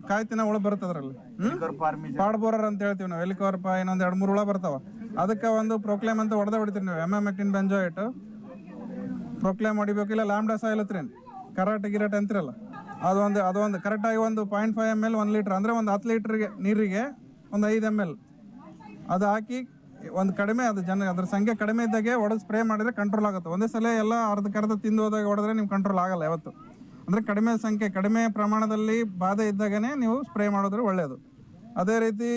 ಕಾಯಿ ತಿನ್ನೋ ಹುಳ ಬರುತ್ತೆ ಅದರಲ್ಲಿ. ಪಾಡ್ಬೋರರ್ ಅಂತ ಹೇಳ್ತೀವಿ ನಾವು. ಎಲಿಕೋರ್ಪ ಇನ್ನೊಂದು 2-3 ಹುಳ ಬರ್ತಾವ. ಅದಕ್ಕೆ ಒಂದು ಪ್ರೊಕ್ಲೇಮ್ ಅಂತ ಹೊಡೆದಿರ್ತೀವಿ ನೀವು. ಎಂಮೆಕ್ಟಿನ್ ಬೆಂಜೋಯೇಟ್ ಪ್ರೊಕ್ಲೇಮ್ ಹೊಡಿಬೇಕು, ಇಲ್ಲ ಲ್ಯಾಂಬ್ಡಾ ಸಾಯಿಲತ್ರಿನ್ ಕರಾಟೆ ಗಿರಾಟೆ ಅಂತಿರಲ್ಲ ಅದೊಂದು ಕರೆಕ್ಟಾಗಿ ಒಂದು 0.5 ml 1 ಲೀಟ್ರ್ ಅಂದರೆ ಒಂದು 10 ಲೀಟ್ರಿಗೆ ನೀರಿಗೆ ಒಂದು 5 ml ಅದು ಹಾಕಿ ಒಂದು ಕಡಿಮೆ ಅದ್ರ ಸಂಖ್ಯೆ ಕಡಿಮೆ ಇದ್ದಾಗೆ ಹೊಡೆದು ಸ್ಪ್ರೇ ಮಾಡಿದ್ರೆ ಕಂಟ್ರೋಲ್ ಆಗುತ್ತೆ. ಒಂದೇ ಸಲ ಎಲ್ಲ ಅರ್ಧ ತಿಂದು ಹೋದಾಗ ಹೊಡೆದ್ರೆ ನಿಮ್ಗೆ ಕಂಟ್ರೋಲ್ ಆಗಲ್ಲ ಯಾವತ್ತು. ಅಂದರೆ ಕಡಿಮೆ ಪ್ರಮಾಣದಲ್ಲಿ ಬಾಧೆ ಇದ್ದಾಗನೇ ನೀವು ಸ್ಪ್ರೇ ಮಾಡಿದ್ರೆ ಒಳ್ಳೆಯದು. ಅದೇ ರೀತಿ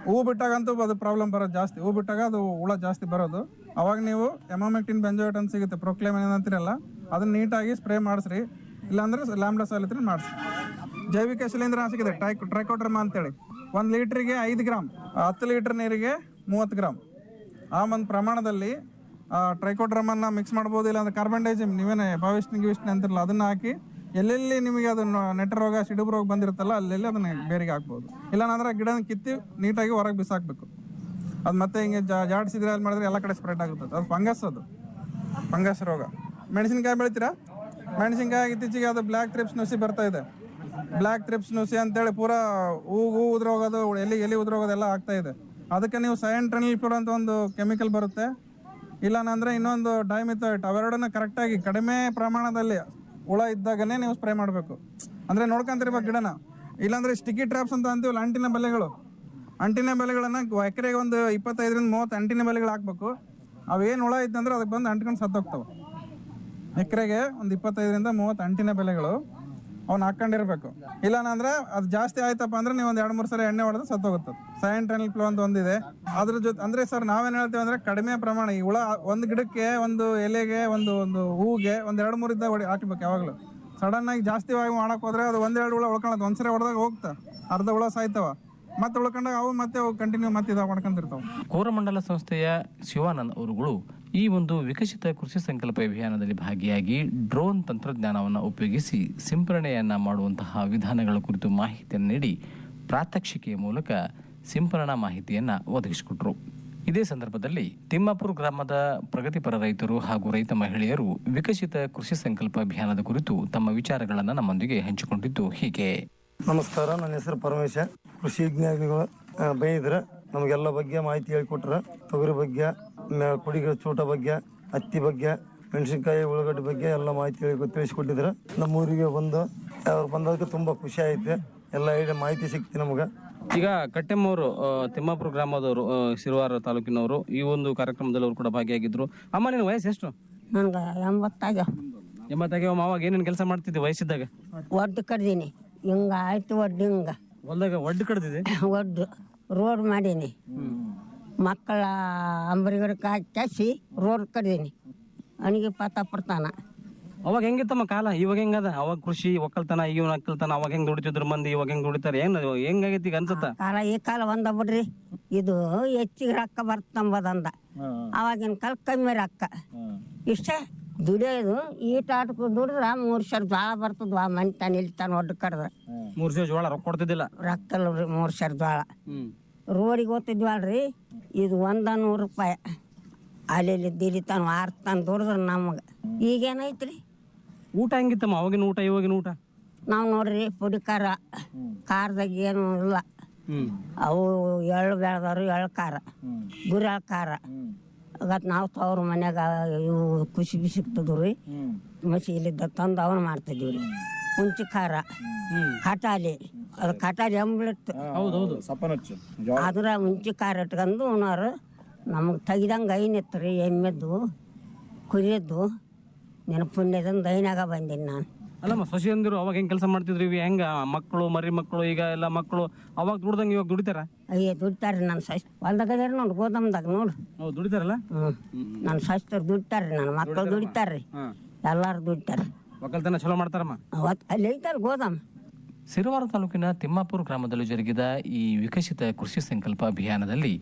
ಹೂವು ಬಿಟ್ಟಾಗಂತೂ ಅದು ಪ್ರಾಬ್ಲಮ್ ಬರೋದು ಜಾಸ್ತಿ. ಹೂವು ಬಿಟ್ಟಾಗ ಅದು ಹುಳ ಜಾಸ್ತಿ ಬರೋದು. ಅವಾಗ ನೀವು ಎಮಾಮೆಕ್ಟಿನ್ ಬೆಂಜೋಯೇಟ್ ಅಂತ ಸಿಗುತ್ತೆ, ಪ್ರೊಕ್ಲೇಮ್ ಏನಂತೀರಲ್ಲ, ಅದನ್ನ ನೀಟಾಗಿ ಸ್ಪ್ರೇ ಮಾಡಿಸ್ರಿ. ಇಲ್ಲಾಂದ್ರೆ ಲ್ಯಾಂಬ್ಡಾ ಸಾಯಿಲತ್ರಿನ್ ಮಾಡಿಸಿ. ಜೈವಿಕ ಶಿಲೀಂಧ್ರನಾಶಕ ಇದೆ ಟ್ರೈಕೋಡರ್ಮಾ ಅಂತೇಳಿ. 1 ಲೀಟ್ರಿಗೆ 5 ಗ್ರಾಮ್, 10 ಲೀಟರ್ ನೀರಿಗೆ 30 ಗ್ರಾಮ್ ಆ ಒಂದು ಪ್ರಮಾಣದಲ್ಲಿ ಟ್ರೈಕೋಡ್ರಮನ್ನ ಮಿಕ್ಸ್ ಮಾಡ್ಬೋದು. ಇಲ್ಲಾಂದ್ರೆ ಕಾರ್ಬನ್ ಡೈಜಿಮ್ ನೀವೇನೇ ಗಿವಿಷ್ಣಿ ಅಂತಿರಲ್ಲ ಅದನ್ನ ಹಾಕಿ ಎಲ್ಲೆಲ್ಲಿ ನಿಮಗೆ ಅದು ನೆಟ್ಟ ರೋಗ ಸಿಡುಬು ರೋಗ ಬಂದಿರುತ್ತಲ್ಲ ಅಲ್ಲೆಲ್ಲಿ ಅದನ್ನ ಬೇರಿಗೆ ಹಾಕ್ಬೋದು. ಇಲ್ಲಾಂದ್ರೆ ಗಿಡನ ಕಿತ್ತಿ ನೀಟಾಗಿ ಹೊರಗೆ ಬಿಸಾಕಬೇಕು. ಅದು ಮತ್ತೆ ಹಿಂಗೆ ಜಾಡಿಸಿದ್ರೆ ಅಲ್ಲಿ ಮಾಡಿದ್ರೆ ಎಲ್ಲ ಕಡೆ ಸ್ಪ್ರೆಡ್ ಆಗುತ್ತೆ. ಅದು ಫಂಗಸ್ ರೋಗ. ಮೆಣಸಿನ್ಕಾಯಿ ಬೆಳಿತೀರಾ? ಮೆಣಸಿನ್ಕಾಯಿ ಇತ್ತೀಚೆಗೆ ಅದು ಬ್ಲ್ಯಾಕ್ ಥ್ರಿಪ್ಸ್ ನುಸಿ ಬರ್ತಾ ಇದೆ. ಬ್ಲ್ಯಾಕ್ ಥ್ರಿಪ್ಸ್ ನುಸಿ ಅಂತೇಳಿ ಪೂರಾ ಹೂ ಉದ್ರೋಗೋದು, ಎಲಿ ಉದ್ರೋಗೋದು ಎಲ್ಲ ಆಗ್ತಾ ಇದೆ. ಅದಕ್ಕೆ ನೀವು ಸೈಂಟ್ರನಿಲ್ಫ್ಯೂರ್ ಅಂತ ಒಂದು ಕೆಮಿಕಲ್ ಬರುತ್ತೆ, ಇಲ್ಲಾಂದ್ರೆ ಇನ್ನೊಂದು ಡೈಮಿಥೋಯೇಟ್, ಅವೆರಡನ್ನ ಕರೆಕ್ಟಾಗಿ ಕಡಿಮೆ ಪ್ರಮಾಣದಲ್ಲಿ ಹುಳ ಇದ್ದಾಗನೇ ನೀವು ಸ್ಪ್ರೇ ಮಾಡಬೇಕು. ಅಂದರೆ ನೋಡ್ಕೊಂತಿರ್ಬೇಕು ಗಿಡನ. ಇಲ್ಲಾಂದ್ರೆ ಸ್ಟಿಕ್ಕಿ ಟ್ರ್ಯಾಪ್ಸ್ ಅಂತ ಅಂತೀವಲ್ಲ, ಅಂಟಿನ ಬಲೆಗಳನ್ನು ಎಕರೆಗೆ ಒಂದು 25ರಿಂದ 30 ಅಂಟಿನ ಬಲೆಗಳು ಹಾಕ್ಬೇಕು. ಅವೇನು ಹುಳ ಇತ್ತಂದ್ರೆ ಅದಕ್ಕೆ ಬಂದು ಅಂಟ್ಕೊಂಡು ಸತ್ತೋಗ್ತವೆ. ಎಕರೆಗೆ ಒಂದು 25ರಿಂದ 30 ಅಂಟಿನ ಬೆಲೆಗಳು ಅವ್ನು ಹಾಕೊಂಡಿರ್ಬೇಕು. ಇಲ್ಲಾಂದ್ರೆ ಅದು ಜಾಸ್ತಿ ಆಯ್ತಪ್ಪ ಅಂದ್ರೆ ನೀವು ಒಂದು 2-3 ಸರಿ ಎಣ್ಣೆ ಹೊಡೆದು ಸತ್ತೋಗುತ್ತೆ. ಸೈಂಟ್ರನಿಲ್ಫ್ಲೂ ಅಂತ ಒಂದಿದೆ. ಅದ್ರ ಜೊತೆ ಅಂದ್ರೆ ಸರ್ ನಾವೇನು ಹೇಳ್ತೀವಿ ಅಂದ್ರೆ ಕಡಿಮೆ ಪ್ರಮಾಣ ಈ ಹುಳ ಒಂದು ಗಿಡಕ್ಕೆ, ಒಂದು ಎಲೆಗೆ, ಒಂದು ಹೂವಿಗೆ ಒಂದು 2-3 ಇದ್ದಾಗ ಹಾಕಬೇಕು ಯಾವಾಗಲೂ. ಸಡನ್ ಆಗಿ ಜಾಸ್ತಿ ಮಾಡಕ್ ಹೋದ್ರೆ ಅದು 1-2 ಹುಳ ಉಳ್ಕೊಳ್ಳೋದು. ಒಂದ್ಸರಿ ಹೊಡೆದಾಗ ಹೋಗ್ತಾ ಅರ್ಧ ಹುಳ ಸಾಯ್ತವ, ಮತ್ತೆ ಉಳ್ಕೊಂಡಾಗ ಅವು ಕಂಟಿನ್ಯೂ ಮತ್ತೆ ಇದಾಗ ಮಾಡ್ಕೊಂಡಿರ್ತಾವೆ. ಕೋರಮಂಡಲ ಸಂಸ್ಥೆಯ ಶಿವಾನಂದ್ ಅವರುಗಳು ಈ ಒಂದು ವಿಕಸಿತ ಕೃಷಿ ಸಂಕಲ್ಪ ಅಭಿಯಾನದಲ್ಲಿ ಭಾಗಿಯಾಗಿ ಡ್ರೋನ್ ತಂತ್ರಜ್ಞಾನವನ್ನು ಉಪಯೋಗಿಸಿ ಸಿಂಪರಣೆಯನ್ನ ಮಾಡುವಂತಹ ವಿಧಾನಗಳ ಕುರಿತು ಮಾಹಿತಿಯನ್ನು ನೀಡಿ ಪ್ರಾತ್ಯಕ್ಷಿಕೆಯ ಮೂಲಕ ಸಿಂಪರಣಾ ಮಾಹಿತಿಯನ್ನ ಒದಗಿಸಿಕೊಟ್ರು. ಇದೇ ಸಂದರ್ಭದಲ್ಲಿ ತಿಮ್ಮಾಪುರ ಗ್ರಾಮದ ಪ್ರಗತಿಪರ ರೈತರು ಹಾಗೂ ರೈತ ಮಹಿಳೆಯರು ವಿಕಸಿತ ಕೃಷಿ ಸಂಕಲ್ಪ ಅಭಿಯಾನದ ಕುರಿತು ತಮ್ಮ ವಿಚಾರಗಳನ್ನು ನಮ್ಮೊಂದಿಗೆ ಹಂಚಿಕೊಂಡಿದ್ದು ಹೀಗೆ. ನಮಸ್ಕಾರ, ನನ್ನ ಹೆಸರು ಪರಮೇಶ. ಕೃಷಿ ವಿಜ್ಞಾನಿಗಳು ಬೈದ್ರೆ ನಮಗೆಲ್ಲ ಬಗ್ಗೆ ಮಾಹಿತಿ ಹೇಳಿಕೊಟ್ರ. ತೊಗರಿ ಬಗ್ಗೆ, ಕುಡಿಗಳ ಚೂಟ ಬಗ್ಗೆ, ಹತ್ತಿ ಬಗ್ಗೆ, ಮೆಣಸಿನ್ಕಾಯಿ, ಉಳ್ಳಾಗಡ್ಡಿ ಬಗ್ಗೆ ಎಲ್ಲ ಮಾಹಿತಿ ತಿಳಿಸಿಕೊಟ್ಟಿದ್ರು. ನಮ್ಮೂರಿಗೆ ಅವ್ರು ಬಂದದಕ್ಕೆ ತುಂಬ ಖುಷಿ ಐತೆ. ಎಲ್ಲ ಮಾಹಿತಿ ಸಿಕ್ತಿ ನಮ್ಗೆ. ಈಗ ಕಟ್ಟೆಮ್ಮವರು ತಿಮ್ಮಾಪುರ ಗ್ರಾಮದವರು, ಶಿರವಾರ ತಾಲೂಕಿನವರು, ಈ ಒಂದು ಕಾರ್ಯಕ್ರಮದಲ್ಲಿ ಅವರು ಕೂಡ ಭಾಗಿಯಾಗಿದ್ರು. ಅಮ್ಮ, ನಿನ್ನ ವಯಸ್ಸು ಎಷ್ಟು? ನನಗೆ 80 ಅವಾಗ ಏನೇನು ಕೆಲಸ ಮಾಡ್ತಿದ್ದೆ ವಯಸ್ಸಿದ್ದಾಗ? ಒಡ್ಡು ಕಡ್ದೀನಿ, ಹಿಂಗ ಆಯ್ತು ಒಡ್ಡು, ಹಿಂಗ ಹೊಲ್ದಾಗ ಒಡ್ಡು ಕಡ್ದಿದೆ, ಒಡ್ಡು ರೋಡ್ ಮಾಡೀನಿ. ಮಕ್ಕಳ ಅಂಬರಿಗರ ಕಾಸಿ ರೋಡ್ ಕಡ್ದೀನಿ. ಅವನಿಗೆ ಪಡ್ತಾನ. ಅವಾಗ ಹೆಂಗಿತ್ತಮ್ಮ ಕಾಲ? ಇವಾಗ ಹೆಂಗದ? ಅವಾಗ ಕೃಷಿ ಒಕ್ಕಲ್ತನ, ಈಗ ಒಕ್ಕಲ್ತನ ಅವಾಗ ಹೆಂಗ್ ದುಡಿತಿದ್ರು ಮಂದಿ, ಇವಾಗ ಹೆಂಗ್ ದುಡಿತಾರೆ? ಹೆಂಗಾಗೈತಿ ಈಗ ಅನ್ಸತ್ತ? ಈ ಕಾಲ ಒಂದ ಬಿಡ್ರಿ, ಇದು ಹೆಚ್ಚಿಗೆ ರೊಕ್ಕ ಬರ್ತಂಬದಂದ. ಅವಾಗಿನ ಕಾಲ ಕಮ್ಮಿ ರೊಕ್ಕ. ಇಷ್ಟೇ ದುಡಿಯೋದು. ಈಟ ಆಟಕ್ಕೆ ದುಡಿದ್ರ 3 ಸಾವಿರ ಜೋಳ ಬರ್ತದ್ವಾ ಮನಿತಾನ ಇಲ್ತಾನ ಒಡ್ಡು ಕಡ್ದ್ರ. 3 ಸಾವಿರ ಜೋಳ ರೊಕ್ಕ ಕೊಡ್ತಿದ್ದಿಲ್ಲ? ರೊಕ್ಕ ಅಲ್ರಿ, 3 ಸಾವಿರ ಜೋಳ. ರೋಡಿಗೆ ಓದ್ತಿದ್ವಲ್ರಿ, ಇದು 100 ರೂಪಾಯಿ. ಅಲ್ಲಿ ದಿಲಿತಾನ ವಾರ್ತಾನ ದುಡಿದ್ರ ನಮಗೆ. ಈಗೇನೈತ್ರಿ? ಊಟ ಹೆಂಗಿತ್ತಮ್ಮ ಅವಾಗಿನ ಊಟ ಇವಾಗಿನ ಊಟ? ನಾವು ನೋಡ್ರಿ ಪುಡಿ ಖಾರದಾಗ ಏನು ಇಲ್ಲ. ಅವು ಎಳ್ಳು ಬೆಳೆದವ್ರು ಎಳ್ಳು ಖಾರ, ಗುರಿ ಖಾರ. ಅವತ್ತು ನಾವು ತವ್ರ ಮನ್ಯಾಗ ಇವು ಖುಷಿ ಸಿಕ್ತದ್ರಿ. ಮಸೀಲಿದ್ದ ತಂದು ಅವನು ಮಾಡ್ತಿದ್ವಿ ರೀ. ಮುಂಚೆ ಖಾರ, ಕಟಾಲಿ, ಅದು ಕಟಾಲಿ ಎಂಬ್ಲಿತ್ತು. ಅದ್ರ ಮುಂಚೆ ಖಾರ ಇಟ್ಕೊಂಡು ಉಣೋರು. ನಮಗೆ ತೆಗಿದಂಗೆ ಐನಿತ್ತು ರೀ. ಎಮ್ಮೆದ್ದು ಕುರಿಯದ್ದು ನೆನ ಪುಣ್ಯದಿಂದ ಐನಾಗ ಬಂದೀನಿ ನಾನು. ಅಲ್ಲಮ್ಮ, ಸೊಸಿ ಅಂದಿರು ಅವಾಗ ಹೆಂಗ್ ಕೆಲಸ ಮಾಡ್ತಿದ್ರಿ? ಹೆಂಗ ಮಕ್ಕಳು ಮರಿ ಮಕ್ಕಳು ಈಗ ಎಲ್ಲ ಮಕ್ಕಳು ಅವಾಗ ದುಡ್ದಂಗೆ ಇವಾಗ ದುಡಿತಾರ? ಅಯ್ಯ ದುಡಿತಾರ್ರಿ. ನನ್ನ ಸಸ್ ಹೊಲ್ದಾಗ ನೋಡಿ, ಗೋದಾಮ್ದಾಗ ನೋಡು ದುಡಿತಾರಲ್ಲ. ನನ್ನ ಸಸ್ತರು ದುಡಿತಾರ್ರಿ, ನನ್ನ ಮಕ್ಕಳು ದುಡಿತಾರ್ರಿ, ಎಲ್ಲಾರು ದುಡಿತಾರ. ಒಕ್ಕಲ್ತನ ಚಲೋ ಮಾಡ್ತಾರಮ್ಮ. ಅಲ್ಲಿ ಐತಲ್ಲ ಗೋದಾಮ್. ಸಿರವಾರ ತಾಲೂಕಿನ ತಿಮ್ಮಾಪುರ ಗ್ರಾಮದಲ್ಲಿ ಜರುಗಿದ ಈ ವಿಕಸಿತ ಕೃಷಿ ಸಂಕಲ್ಪ ಅಭಿಯಾನದಲ್ಲಿ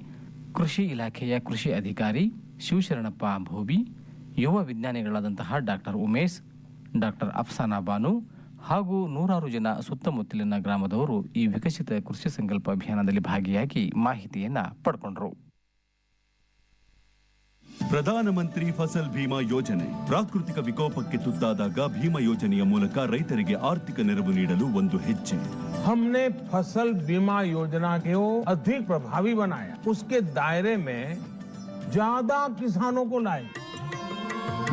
ಕೃಷಿ ಇಲಾಖೆಯ ಕೃಷಿ ಅಧಿಕಾರಿ ಶಿವಶರಣಪ್ಪ ಭೋಬಿ, ಯುವ ವಿಜ್ಞಾನಿಗಳಾದಂತಹ ಡಾಕ್ಟರ್ ಉಮೇಶ್, ಡಾಕ್ಟರ್ ಅಫ್ಸಾನಾ ಬಾನು ಹಾಗೂ 100 ಜನ ಸುತ್ತಮುತ್ತಲಿನ ಗ್ರಾಮದವರು ಈ ವಿಕಸಿತ ಕೃಷಿ ಸಂಕಲ್ಪ ಅಭಿಯಾನದಲ್ಲಿ ಭಾಗಿಯಾಗಿ ಮಾಹಿತಿಯನ್ನ ಪಡ್ಕೊಂಡ್ರು. ಪ್ರಧಾನಮಂತ್ರಿ ಫಸಲ್ ಭೀಮಾ ಯೋಜನೆ ಪ್ರಾಕೃತಿಕ ವಿಕೋಪಕ್ಕೆ ತುತ್ತಾದಾಗ ಭೀಮಾ ಯೋಜನೆಯ ಮೂಲಕ ರೈತರಿಗೆ ಆರ್ಥಿಕ ನೆರವು ನೀಡಲು ಒಂದು ಹೆಜ್ಜೆ. हमने फसल बीमा योजना को अधिक प्रभावी बनाया, उसके दायरे में ज्यादा किसानों को लाए.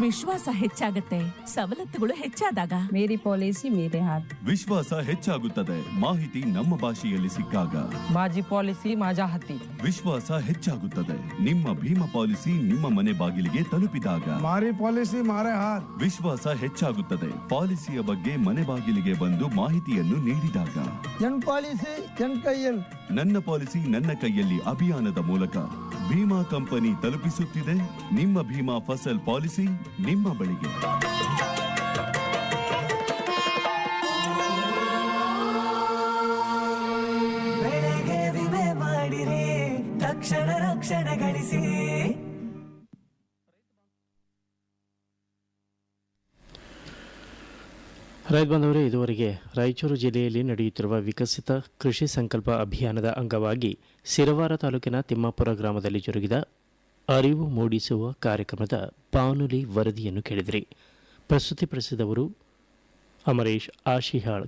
ವಿಶ್ವಾಸ ಹೆಚ್ಚಾಗತ್ತೆ, ಸವಲತ್ತುಗಳು ಹೆಚ್ಚಾದಾಗ. ಮೇರಿ ಪಾಲಿಸಿ ಮೇರೆ ಹಾತ್. ವಿಶ್ವಾಸ ಹೆಚ್ಚಾಗುತ್ತದೆ ಮಾಹಿತಿ ನಮ್ಮ ಭಾಷೆಯಲ್ಲಿ ಸಿಕ್ಕಾಗ. ಮಾಜಿ ಪಾಲಿಸಿ ಮಾಜಾ ಹತ್ತಿ. ವಿಶ್ವಾಸ ಹೆಚ್ಚಾಗುತ್ತದೆ ನಿಮ್ಮ ಭೀಮಾ ಪಾಲಿಸಿ ನಿಮ್ಮ ಮನೆ ಬಾಗಿಲಿಗೆ ತಲುಪಿದಾಗ. ಮಾರಿ ಪಾಲಿಸಿ ಮಾರೆ ಹಾತ್. ವಿಶ್ವಾಸ ಹೆಚ್ಚಾಗುತ್ತದೆ ಪಾಲಿಸಿಯ ಬಗ್ಗೆ ಮನೆ ಬಾಗಿಲಿಗೆ ಬಂದು ಮಾಹಿತಿಯನ್ನು ನೀಡಿದಾಗ. ಜನ್ ಪಾಲಿಸಿ ಜನ್ ಕೈಯಲ್ಲಿ. ನನ್ನ ಪಾಲಿಸಿ ನನ್ನ ಕೈಯಲ್ಲಿ ಅಭಿಯಾನದ ಮೂಲಕ ಭೀಮಾ ಕಂಪನಿ ತಲುಪಿಸುತ್ತಿದೆ ನಿಮ್ಮ ಭೀಮಾ ಫಸಲ್ ಪಾಲಿಸಿ ನಿಮ್ಮ ಬಳಿಗೆ. ಬೆಳೆಗೆ ವಿಮೆ ಮಾಡಿರಿ, ತಕ್ಷಣ ರಕ್ಷಣೆ ಗಳಿಸಿ. ರೈತ ಬಾಂಧವರೇ, ಇದುವರೆಗೆ ರಾಯಚೂರು ಜಿಲ್ಲೆಯಲ್ಲಿ ನಡೆಯುತ್ತಿರುವ ವಿಕಸಿತ ಕೃಷಿ ಸಂಕಲ್ಪ ಅಭಿಯಾನದ ಅಂಗವಾಗಿ ಸಿರವಾರ ತಾಲೂಕಿನ ತಿಮ್ಮಾಪುರ ಗ್ರಾಮದಲ್ಲಿ ಜರುಗಿದ ಅರಿವು ಮೂಡಿಸುವ ಕಾರ್ಯಕ್ರಮದ ಬಾನುಲಿ ವರದಿಯನ್ನು ಕೇಳಿದಿರಿ. ಪ್ರಸ್ತುತಿಪಡಿಸಿದವರು ಅಮರೇಶ್ ಆಶಿಹಾಳ್.